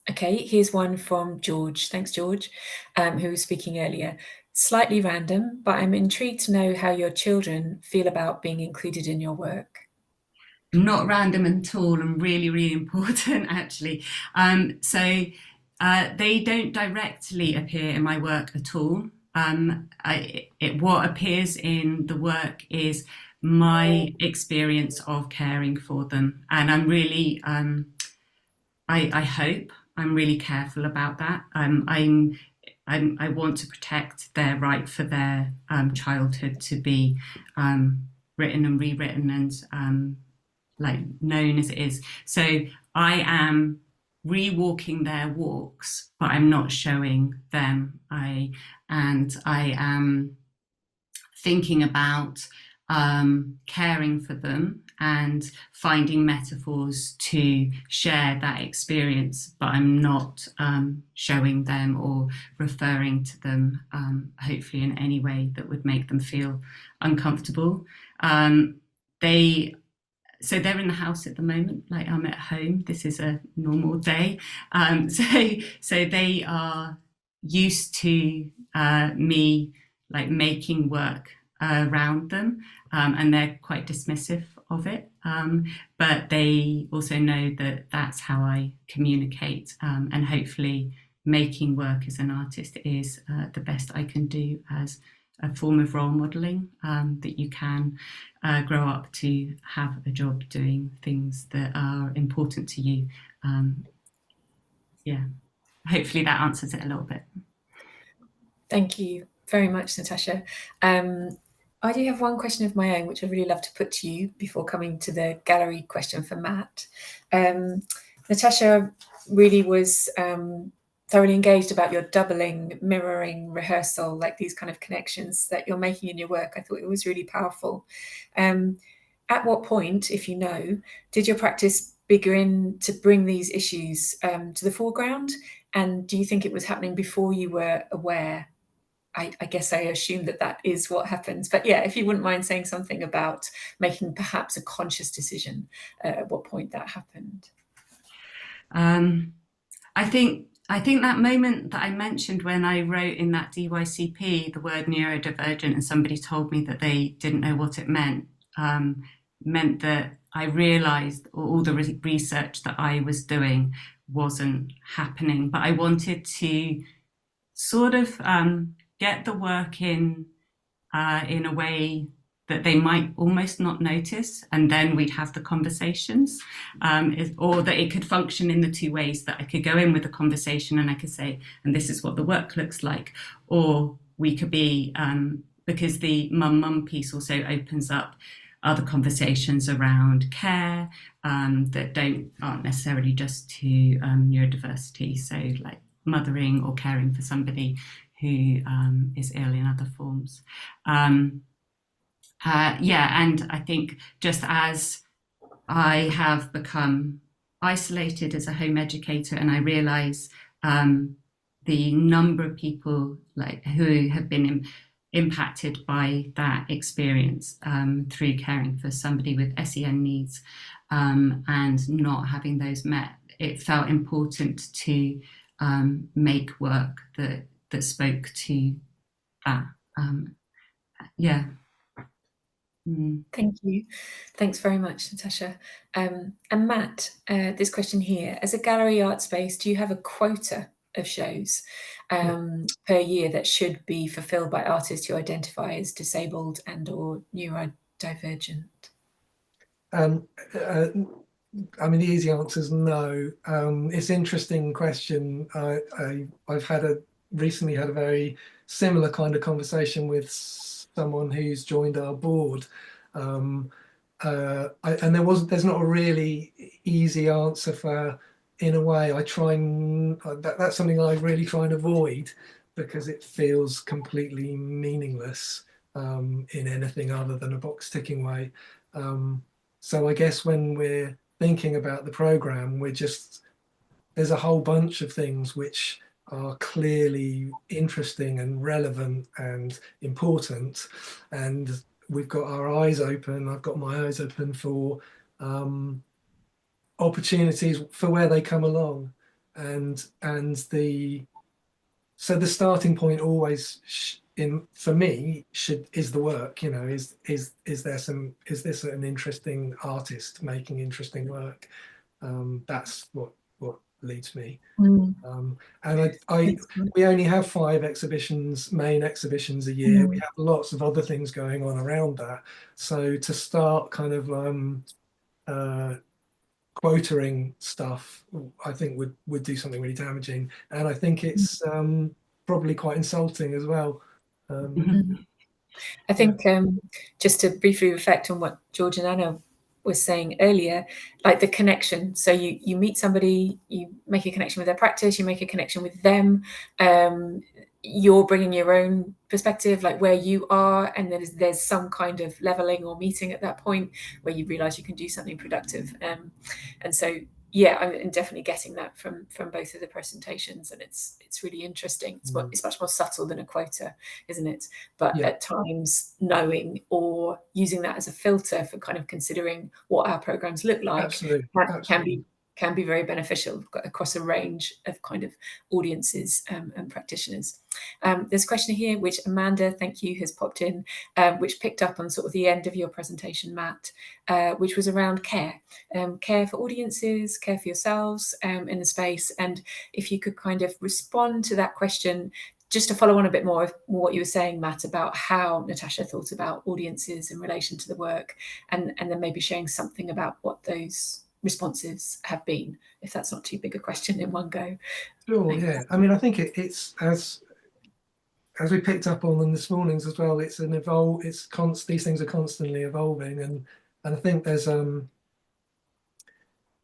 here's one from George. Thanks, George, who was speaking earlier. Slightly random, but I'm intrigued to know how your children feel about being included in your work. Not random at all, and really, really important, actually. So they don't directly appear in my work at all. What appears in the work is my experience of caring for them. And I'm really, I hope I'm really careful about that. I want to protect their right for their childhood to be written and rewritten and known as it is. So I am rewalking their walks, but I'm not showing them. I am thinking about caring for them and finding metaphors to share that experience, but I'm not showing them or referring to them, hopefully in any way that would make them feel uncomfortable. So they're in the house at the moment, like I'm at home. This is a normal day. So they are used to me like making work around them, and they're quite dismissive of it. But they also know that that's how I communicate, and hopefully making work as an artist is the best I can do as a form of role modelling, that you can grow up to have a job doing things that are important to you. Yeah, hopefully that answers it a little bit. Thank you very much, Natasha. I do have one question of my own, which I'd really love to put to you before coming to the gallery question for Matt. Natasha really was thoroughly engaged about your doubling, mirroring, rehearsal, like these kind of connections that you're making in your work. I thought it was really powerful. At what point, if you know, did your practice begin to bring these issues to the foreground? And do you think it was happening before you were aware? I guess I assume that that is what happens. But yeah, if you wouldn't mind saying something about making perhaps a conscious decision, at what point that happened. I think that moment that I mentioned when I wrote in that DYCP the word neurodivergent and somebody told me that they didn't know what it meant that I realised all the research that I was doing wasn't happening. But I wanted to sort of get the work in a way that they might almost not notice, and then we'd have the conversations, or that it could function in the two ways, that I could go in with a conversation and I could say, and this is what the work looks like, or we could be, because the mum piece also opens up other conversations around care that aren't necessarily just to neurodiversity, so like mothering or caring for somebody who is ill in other forms. Yeah, and I think just as I have become isolated as a home educator, and I realise the number of people like who have been impacted by that experience through caring for somebody with SEN needs and not having those met, it felt important to make work that spoke to that. Yeah. Thank you. Thanks very much, Natasha. And Matt, this question here, as a gallery art space, do you have a quota of shows per year that should be fulfilled by artists who identify as disabled and or neurodivergent? I mean, the easy answer is no. It's an interesting question. I've recently had a very similar kind of conversation with someone who's joined our board, and there's not a really easy answer for. In a way, I try and that's something I really try and avoid because it feels completely meaningless in anything other than a box ticking way. So I guess when we're thinking about the program, there's a whole bunch of things which are clearly interesting and relevant and important, and we've got our eyes open. I've got my eyes open for opportunities for where they come along, so the starting point always for me is the work. You know, is this an interesting artist making interesting work? That's what leads me. And we only have 5 main exhibitions a year. We have lots of other things going on around that. So to start kind of quoting stuff, I think would do something really damaging, and I think it's probably quite insulting as well. I think just to briefly reflect on what George and Anna was saying earlier, like the connection. So you meet somebody, you make a connection with their practice, you make a connection with them. you're bringing your own perspective, like where you are, and then there's some kind of leveling or meeting at that point where you realize you can do something productive. And so, yeah, I'm definitely getting that from both of the presentations, and it's really interesting. It's much more subtle than a quota, isn't it? But at times, knowing or using that as a filter for kind of considering what our programs look like can be very beneficial across a range of kind of audiences and practitioners. There's a question here, which Amanda, thank you, has popped in, which picked up on sort of the end of your presentation, Matt, which was around care, care for audiences, care for yourselves in the space. And if you could kind of respond to that question, just to follow on a bit more of what you were saying, Matt, about how Natasha thought about audiences in relation to the work, and then maybe sharing something about what those responses have been, if that's not too big a question in one go. Sure, yeah. I mean, I think it's as we picked up on them this morning as well, it's an evolve, these things are constantly evolving, and I think there's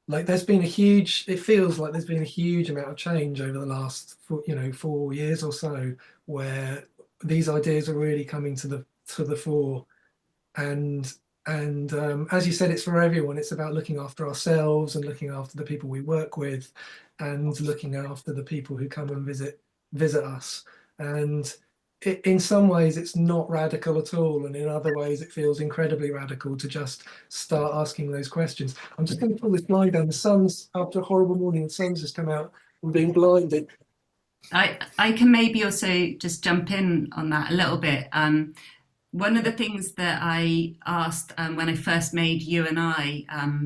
like there's been a huge, it feels like there's been a huge amount of change over the last 4 years or so, where these ideas are really coming to the fore. And as you said, it's for everyone. It's about looking after ourselves and looking after the people we work with, and looking after the people who come and visit us. And in some ways it's not radical at all, and in other ways it feels incredibly radical to just start asking those questions. I'm just going to pull this blind down. The sun's, after a horrible morning, the sun's just come out and being blinded. I can maybe also just jump in on that a little bit. One of the things that I asked when I first made You and I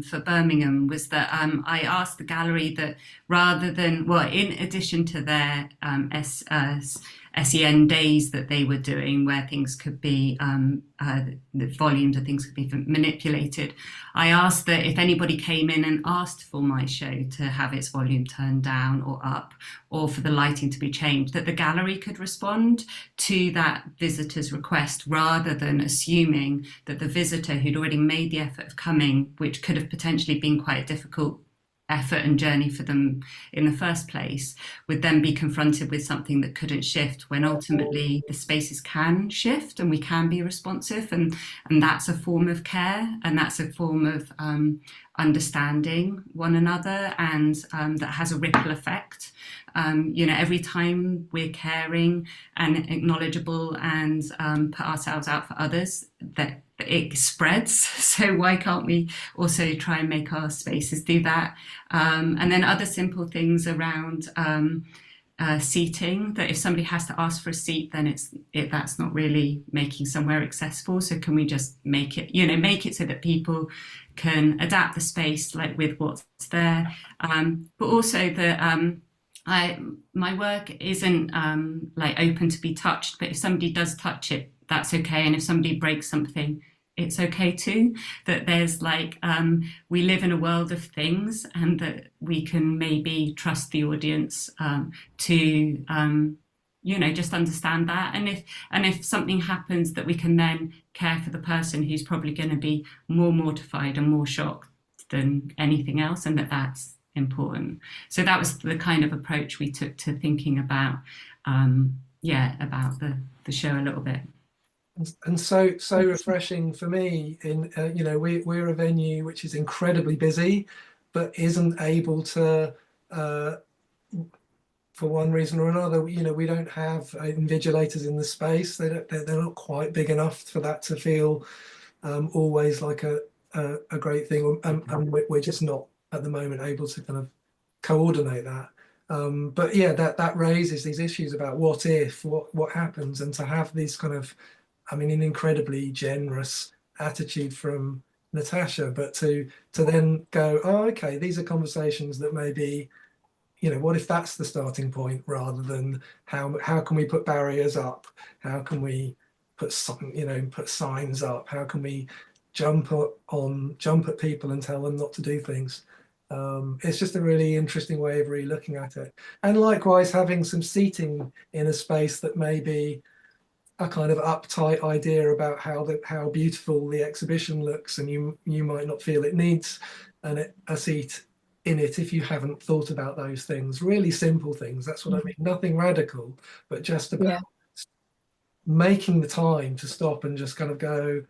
for Birmingham was that I asked the gallery that rather than, well, in addition to their SEN days that they were doing, where things could be, the volumes of things could be manipulated, I asked that if anybody came in and asked for my show to have its volume turned down or up, or for the lighting to be changed, that the gallery could respond to that visitor's request, rather than assuming that the visitor who'd already made the effort of coming, which could have potentially been quite a difficult effort and journey for them in the first place, would then be confronted with something that couldn't shift, when ultimately the spaces can shift and we can be responsive, and that's a form of care, and that's a form of understanding one another, and that has a ripple effect. Every time we're caring and acknowledgeable and put ourselves out for others, that it spreads. So why can't we also try and make our spaces do that? And then other simple things around seating, that if somebody has to ask for a seat, then that's not really making somewhere accessible. So can we just make it so that people can adapt the space like with what's there, but also that my work isn't like open to be touched, but if somebody does touch it, that's okay. And if somebody breaks something, it's okay too. That there's like, we live in a world of things, and that we can maybe trust the audience to just understand that. And if something happens, that we can then care for the person who's probably going to be more mortified and more shocked than anything else, and that's important. So that was the kind of approach we took to thinking about about the show a little bit. And so refreshing for me. In we're a venue which is incredibly busy, but isn't able to, for one reason or another, we don't have invigilators in the space. They're not quite big enough for that to feel always like a great thing, and we're just not at the moment able to kind of coordinate that. But yeah, that raises these issues about what if, what happens, and to have these kind of, an incredibly generous attitude from Natasha, but to then go, oh, okay, these are conversations that maybe, what if that's the starting point, rather than how can we put barriers up? How can we put signs up? How can we jump at people and tell them not to do things? It's just a really interesting way of really looking at it. And likewise, having some seating in a space that may be a kind of uptight idea about how beautiful the exhibition looks, and you might not feel it needs a seat in it if you haven't thought about those things. Really simple things. That's what I mean. Nothing radical, but just about making the time to stop and just kind of go,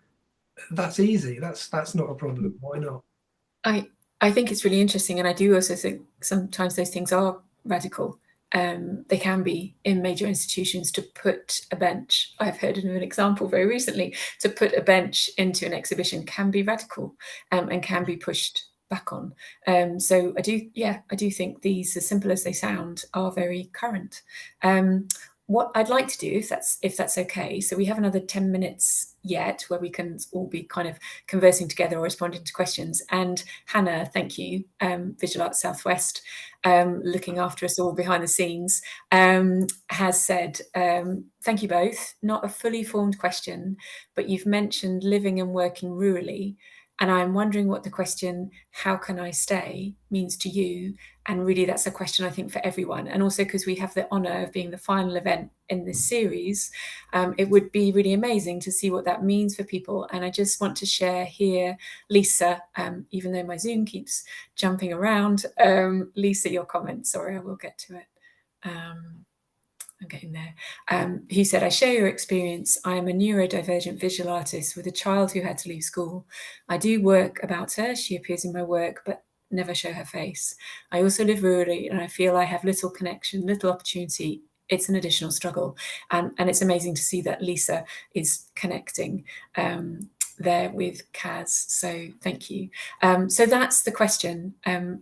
that's easy. That's not a problem. Why not? I think it's really interesting, and I do also think sometimes those things are radical. They can be in major institutions. To put a bench, I've heard of an example very recently, to put a bench into an exhibition can be radical, and can be pushed back on. So I do think these, as simple as they sound, are very current. What I'd like to do, if that's okay, so we have another 10 minutes yet where we can all be kind of conversing together or responding to questions. And Hannah, thank you, Visual Arts Southwest, looking after us all behind the scenes, has said, thank you both. Not a fully formed question, but you've mentioned living and working rurally. And I'm wondering what the question, how can I stay, means to you. And really, that's a question, I think, for everyone. And also because we have the honour of being the final event in this series, it would be really amazing to see what that means for people. And I just want to share here, Lisa, even though my Zoom keeps jumping around, Lisa, your comment, sorry, I will get to it. I'm getting there. He said, I share your experience. I am a neurodivergent visual artist with a child who had to leave school. I do work about her. She appears in my work, but never show her face. I also live rurally and I feel I have little connection, little opportunity. It's an additional struggle. And it's amazing to see that Lisa is connecting there with Kaz. So thank you. So that's the question.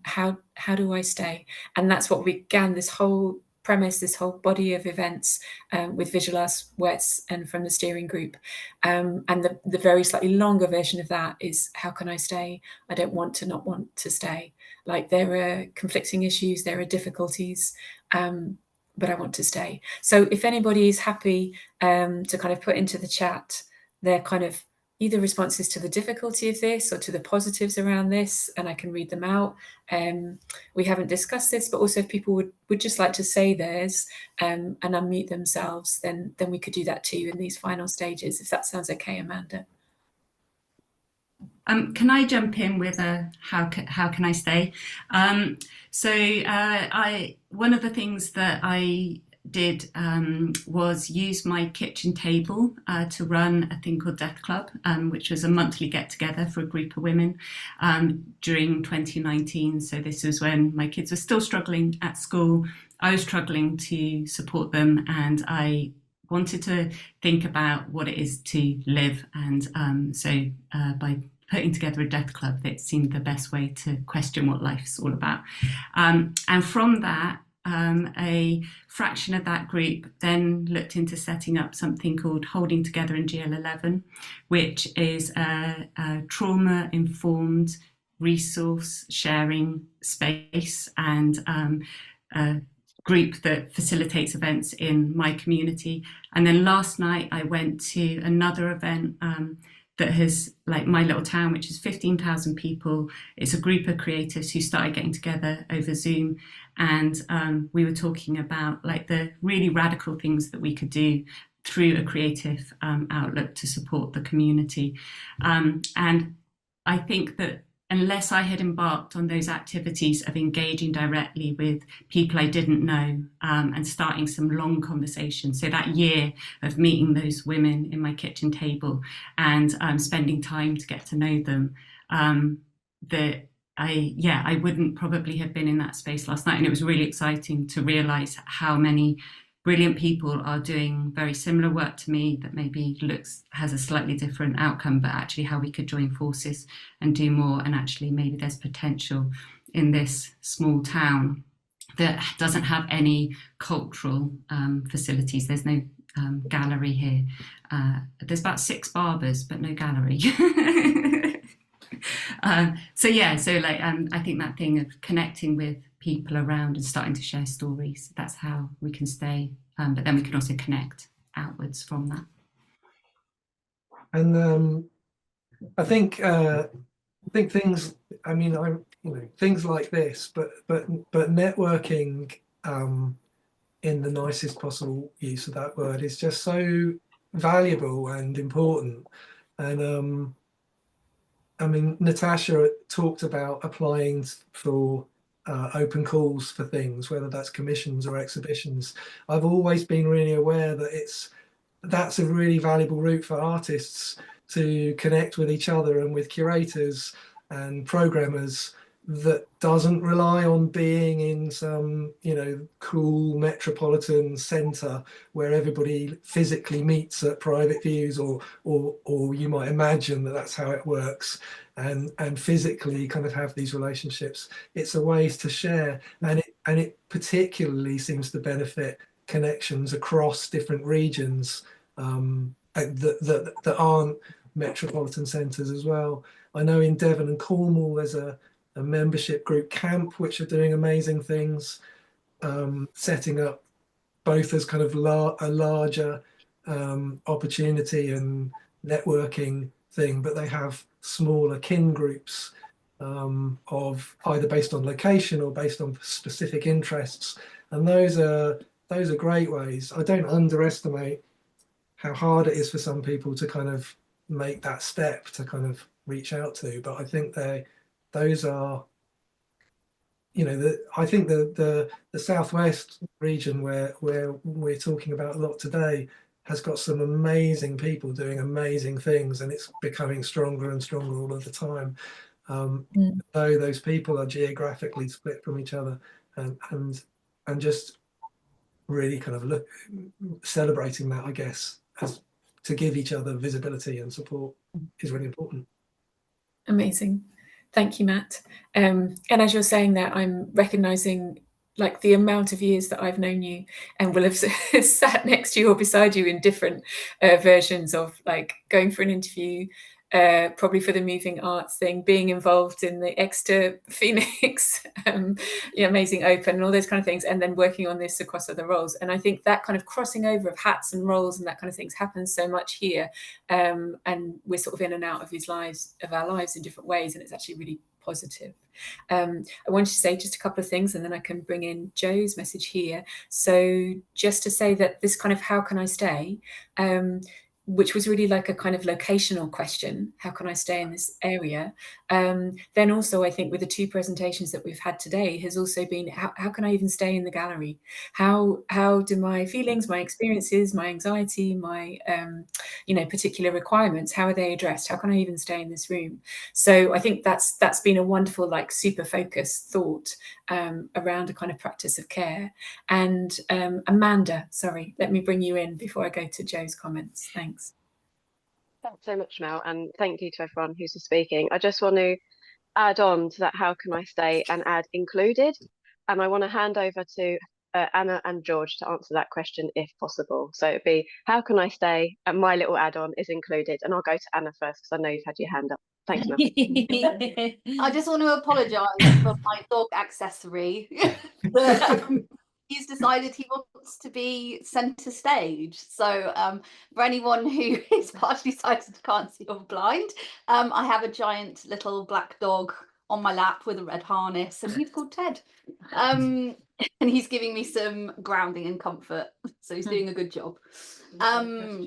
How do I stay? And that's what began this whole premise, this whole body of events with Visual Arts Wets and from the steering group. And the very slightly longer version of that is, how can I stay? I don't want to not want to stay. Like, there are conflicting issues, there are difficulties, but I want to stay. So if anybody is happy to kind of put into the chat their kind of either responses to the difficulty of this or to the positives around this, and I can read them out. We haven't discussed this, but also if people would just like to say theirs and unmute themselves, then we could do that too in these final stages, if that sounds okay, Amanda. Can I jump in with a how can I stay? One of the things that I did was use my kitchen table to run a thing called Death Club, which was a monthly get-together for a group of women during 2019. So this was when my kids were still struggling at school. I was struggling to support them, and I wanted to think about what it is to live. And by putting together a death club, it seemed the best way to question what life's all about. And from that, a fraction of that group then looked into setting up something called Holding Together in GL11, which is a trauma-informed resource sharing space and a group that facilitates events in my community. And then last night I went to another event that has, like My Little Town, which is 15,000 people. It's a group of creatives who started getting together over Zoom. And we were talking about like the really radical things that we could do through a creative outlook to support the community. And I think that unless I had embarked on those activities of engaging directly with people I didn't know and starting some long conversations, so that year of meeting those women in my kitchen table and spending time to get to know them, I wouldn't probably have been in that space last night. And it was really exciting to realise how many brilliant people are doing very similar work to me that maybe has a slightly different outcome, but actually how we could join forces and do more. And actually maybe there's potential in this small town that doesn't have any cultural facilities. There's no gallery here. There's about 6 barbers, but no gallery. I think that thing of connecting with people around and starting to share stories, that's how we can stay, but then we can also connect outwards from that. And I think things, I mean, things like this, but networking in the nicest possible use of that word is just so valuable and important. And I mean, Natasha talked about applying for open calls for things, whether that's commissions or exhibitions. I've always been really aware that that's a really valuable route for artists to connect with each other and with curators and programmers, that doesn't rely on being in some, you know, cool metropolitan centre where everybody physically meets at private views, or you might imagine that that's how it works, and physically kind of have these relationships. It's a ways to share, and it particularly seems to benefit connections across different regions that aren't metropolitan centres as well. I know in Devon and Cornwall there's a membership group camp which are doing amazing things, setting up both as kind of a larger opportunity and networking thing, but they have smaller kin groups of either based on location or based on specific interests, and those are great ways. I don't underestimate how hard it is for some people to kind of make that step to kind of reach out to, but I think those are, you know, I think the southwest region where we're talking about a lot today has got some amazing people doing amazing things, and it's becoming stronger and stronger all of the time. Though those people are geographically split from each other, and just really kind of celebrating that, I guess, as to give each other visibility and support is really important. Amazing. Thank you, Matt. And as you're saying that, I'm recognizing like the amount of years that I've known you and will have sat next to you or beside you in different versions of like going for an interview, probably for the moving arts thing, being involved in the Exeter Phoenix, amazing open and all those kind of things, and then working on this across other roles. And I think that kind of crossing over of hats and roles and that kind of things happens so much here, and we're sort of in and out of our lives in different ways, and it's actually really positive. I wanted to say just a couple of things and then I can bring in Joe's message here. So just to say that this kind of how can I stay, which was really like a kind of locational question. How can I stay in this area? Then also, I think with the two presentations that we've had today has also been, how can I even stay in the gallery? How do my feelings, my experiences, my anxiety, my, particular requirements, how are they addressed? How can I even stay in this room? So I think that's been a wonderful, like super focused thought around a kind of practice of care. And Amanda, sorry, let me bring you in before I go to Joe's comments. Thanks. Thanks so much, Mel, and thank you to everyone who's speaking. I just want to add on to that, how can I stay, and add included. And I want to hand over to Anna and George to answer that question if possible. So it'd be, how can I stay? And my little add-on is included. And I'll go to Anna first because I know you've had your hand up. Thanks, Mel. I just want to apologise for my dog accessory. He's decided he wants to be centre stage. So for anyone who is partially sighted, can't see or blind, I have a giant little black dog on my lap with a red harness, and he's called Ted. And he's giving me some grounding and comfort. So he's doing a good job. So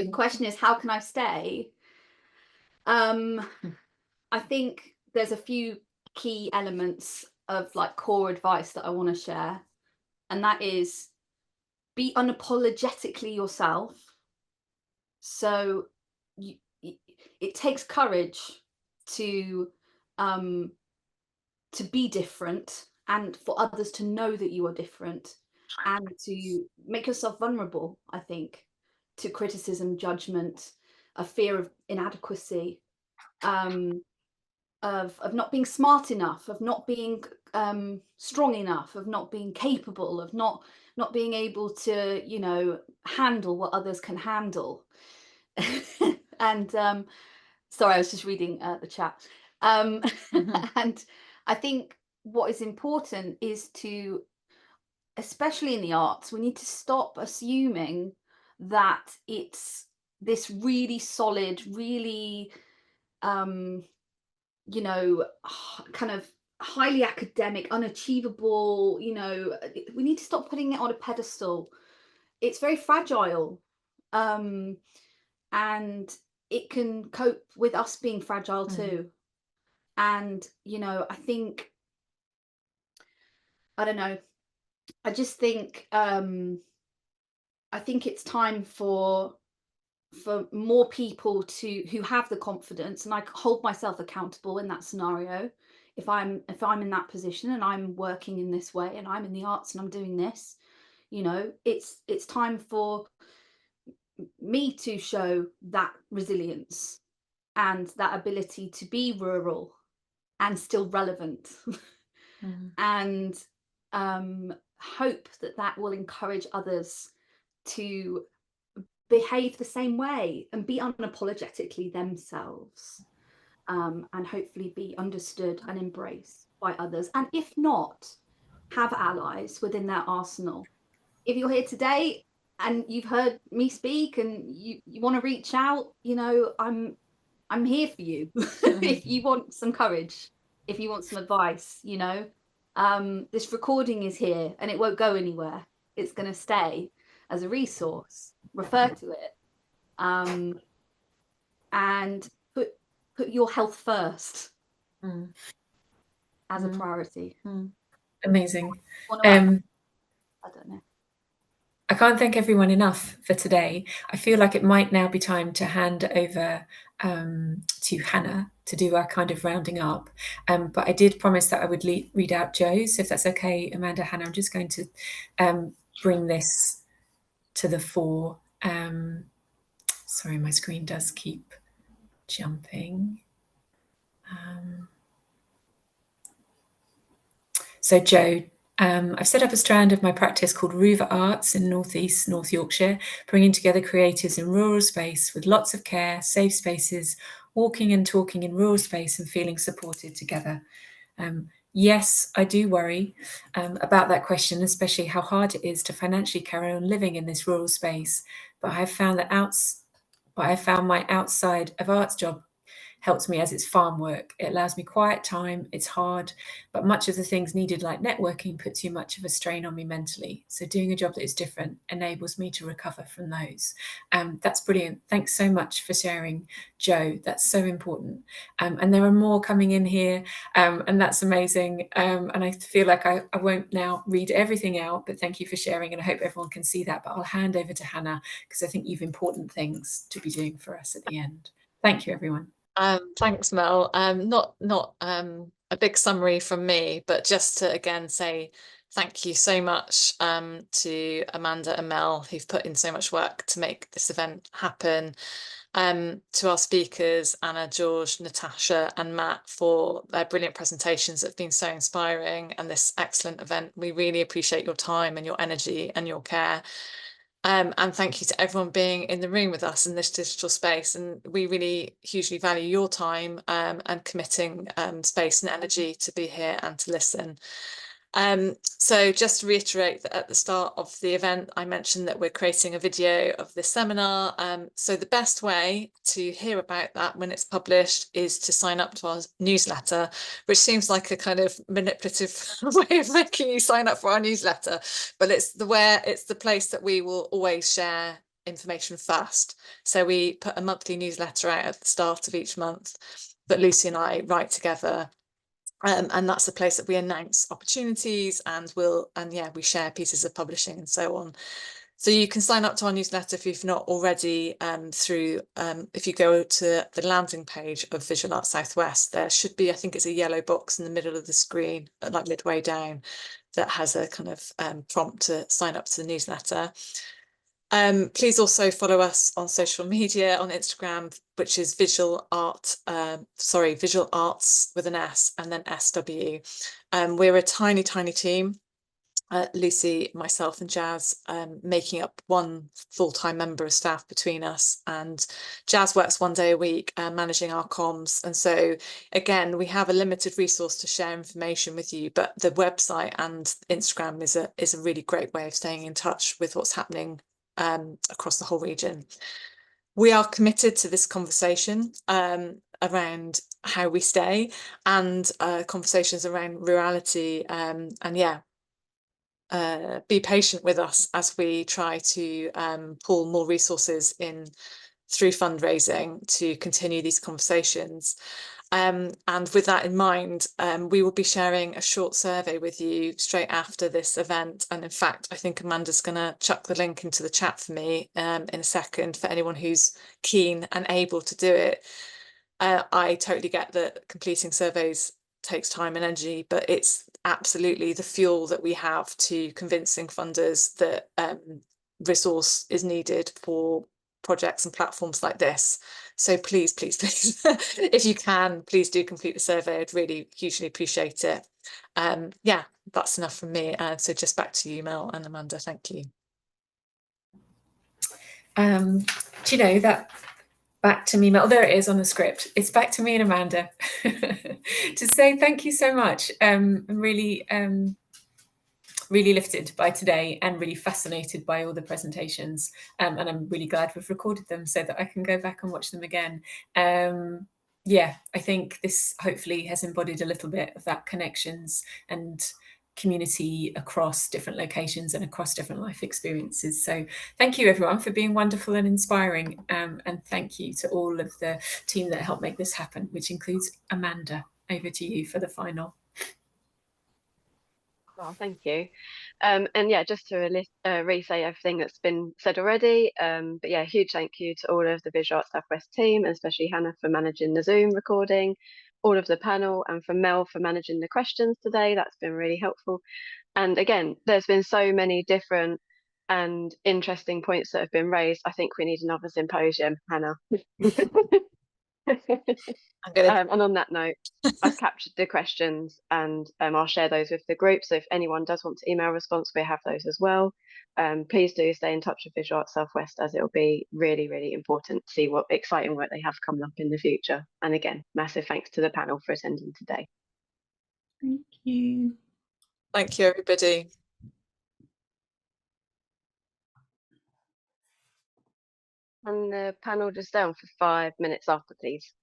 the question is, how can I stay? I think there's a few key elements of like core advice that I want to share, and that is be unapologetically yourself. So it takes courage to be different, and for others to know that you are different, and to make yourself vulnerable, I think, to criticism, judgment, a fear of inadequacy, of not being smart enough, of not being strong enough, of not being capable, of not being able to, handle what others can handle. And sorry, I was just reading the chat. And I think what is important is to, especially in the arts, we need to stop assuming that it's this really solid, really kind of highly academic, unachievable, we need to stop putting it on a pedestal. It's very fragile, and it can cope with us being fragile too. And I think I don't know. I just think I think it's time for more people who have the confidence, and I hold myself accountable in that scenario. If I'm in that position and I'm working in this way and I'm in the arts and I'm doing this, you know, it's time for me to show that resilience and that ability to be rural and still relevant. And hope that will encourage others to behave the same way and be unapologetically themselves, and hopefully be understood and embraced by others. And if not, have allies within their arsenal. If you're here today and you've heard me speak and you want to reach out, you know, I'm here for you. If you want some courage, if you want some advice, you know, this recording is here and it won't go anywhere. It's going to stay as a resource. Refer to it, and put your health first as a priority. Amazing. I don't know. I can't thank everyone enough for today. I feel like it might now be time to hand over to Hannah to do our kind of rounding up. But I did promise that I would read out Joe's. So if that's okay, Amanda, Hannah, I'm just going to bring this to the fore. Sorry, my screen does keep jumping. So Joe, I've set up a strand of my practice called Ruva Arts in North Yorkshire, bringing together creatives in rural space with lots of care, safe spaces, walking and talking in rural space and feeling supported together. Yes, I do worry about that question, especially how hard it is to financially carry on living in this rural space. But I have found my outside of arts job helps me as it's farm work. It allows me quiet time. It's hard, but much of the things needed, like networking, puts too much of a strain on me mentally. So doing a job that is different enables me to recover from those. That's brilliant. Thanks so much for sharing, Joe. That's so important. And there are more coming in here, and that's amazing. And I feel like I won't now read everything out, but thank you for sharing, and I hope everyone can see that. But I'll hand over to Hannah, because I think you've important things to be doing for us at the end. Thank you, everyone. Thanks, Mel. Not a big summary from me, but just to again say thank you so much to Amanda and Mel, who've put in so much work to make this event happen. To our speakers, Anna, George, Natasha and Matt, for their brilliant presentations that have been so inspiring, and this excellent event. We really appreciate your time and your energy and your care. And thank you to everyone being in the room with us in this digital space. And we really hugely value your time and committing space and energy to be here and to listen. So just to reiterate that at the start of the event, I mentioned that we're creating a video of this seminar. So the best way to hear about that when it's published is to sign up to our newsletter, which seems like a kind of manipulative way of making you sign up for our newsletter, but it's the place that we will always share information first. So we put a monthly newsletter out at the start of each month that Lucy and I write together. And that's the place that we announce opportunities and we share pieces of publishing and so on. So you can sign up to our newsletter if you've not already if you go to the landing page of Visual Arts Southwest, there should be, I think it's a yellow box in the middle of the screen, like midway down, that has a kind of prompt to sign up to the newsletter. Please also follow us on social media, on Instagram, which is Visual Arts with an S and then SW. We're a tiny team. Lucy, myself and Jazz making up one full-time member of staff between us, and Jazz works 1 day a week managing our comms. And so again, we have a limited resource to share information with you, but the website and Instagram is a really great way of staying in touch with what's happening across the whole region. We are committed to this conversation around how we stay and conversations around rurality, be patient with us as we try to pull more resources in through fundraising to continue these conversations. And with that in mind, we will be sharing a short survey with you straight after this event. And in fact, I think Amanda's going to chuck the link into the chat for me in a second for anyone who's keen and able to do it. I totally get that completing surveys takes time and energy, but it's absolutely the fuel that we have to convincing funders that resource is needed for projects and platforms like this. So please, please, please, if you can, please do complete the survey. I'd really hugely appreciate it. Yeah, that's enough from me. So just back to you, Mel and Amanda. Thank you. Do you know that? Back to me, Mel. There it is on the script. It's back to me and Amanda to say thank you so much. I'm really, really lifted by today and really fascinated by all the presentations. And I'm really glad we've recorded them so that I can go back and watch them again. Yeah, I think this hopefully has embodied a little bit of that connections and community across different locations and across different life experiences. So thank you everyone for being wonderful and inspiring, and thank you to all of the team that helped make this happen, which includes Amanda. Over to you for the final. Well, thank you. And yeah, just to re-say everything that's been said already, but yeah, huge thank you to all of the Visual Arts Southwest team, and especially Hannah for managing the Zoom recording, all of the panel, and for Mel for managing the questions today. That's been really helpful. And again, there's been so many different and interesting points that have been raised. I think we need another symposium, Hannah. And on that note, I've captured the questions and I'll share those with the group. So if anyone does want to email a response, we have those as well. Please do stay in touch with Visual Arts Southwest, as it will be really, really important to see what exciting work they have coming up in the future. And again, massive thanks to the panel for attending today. Thank you. Thank you, everybody. And the panel just down for 5 minutes after, please.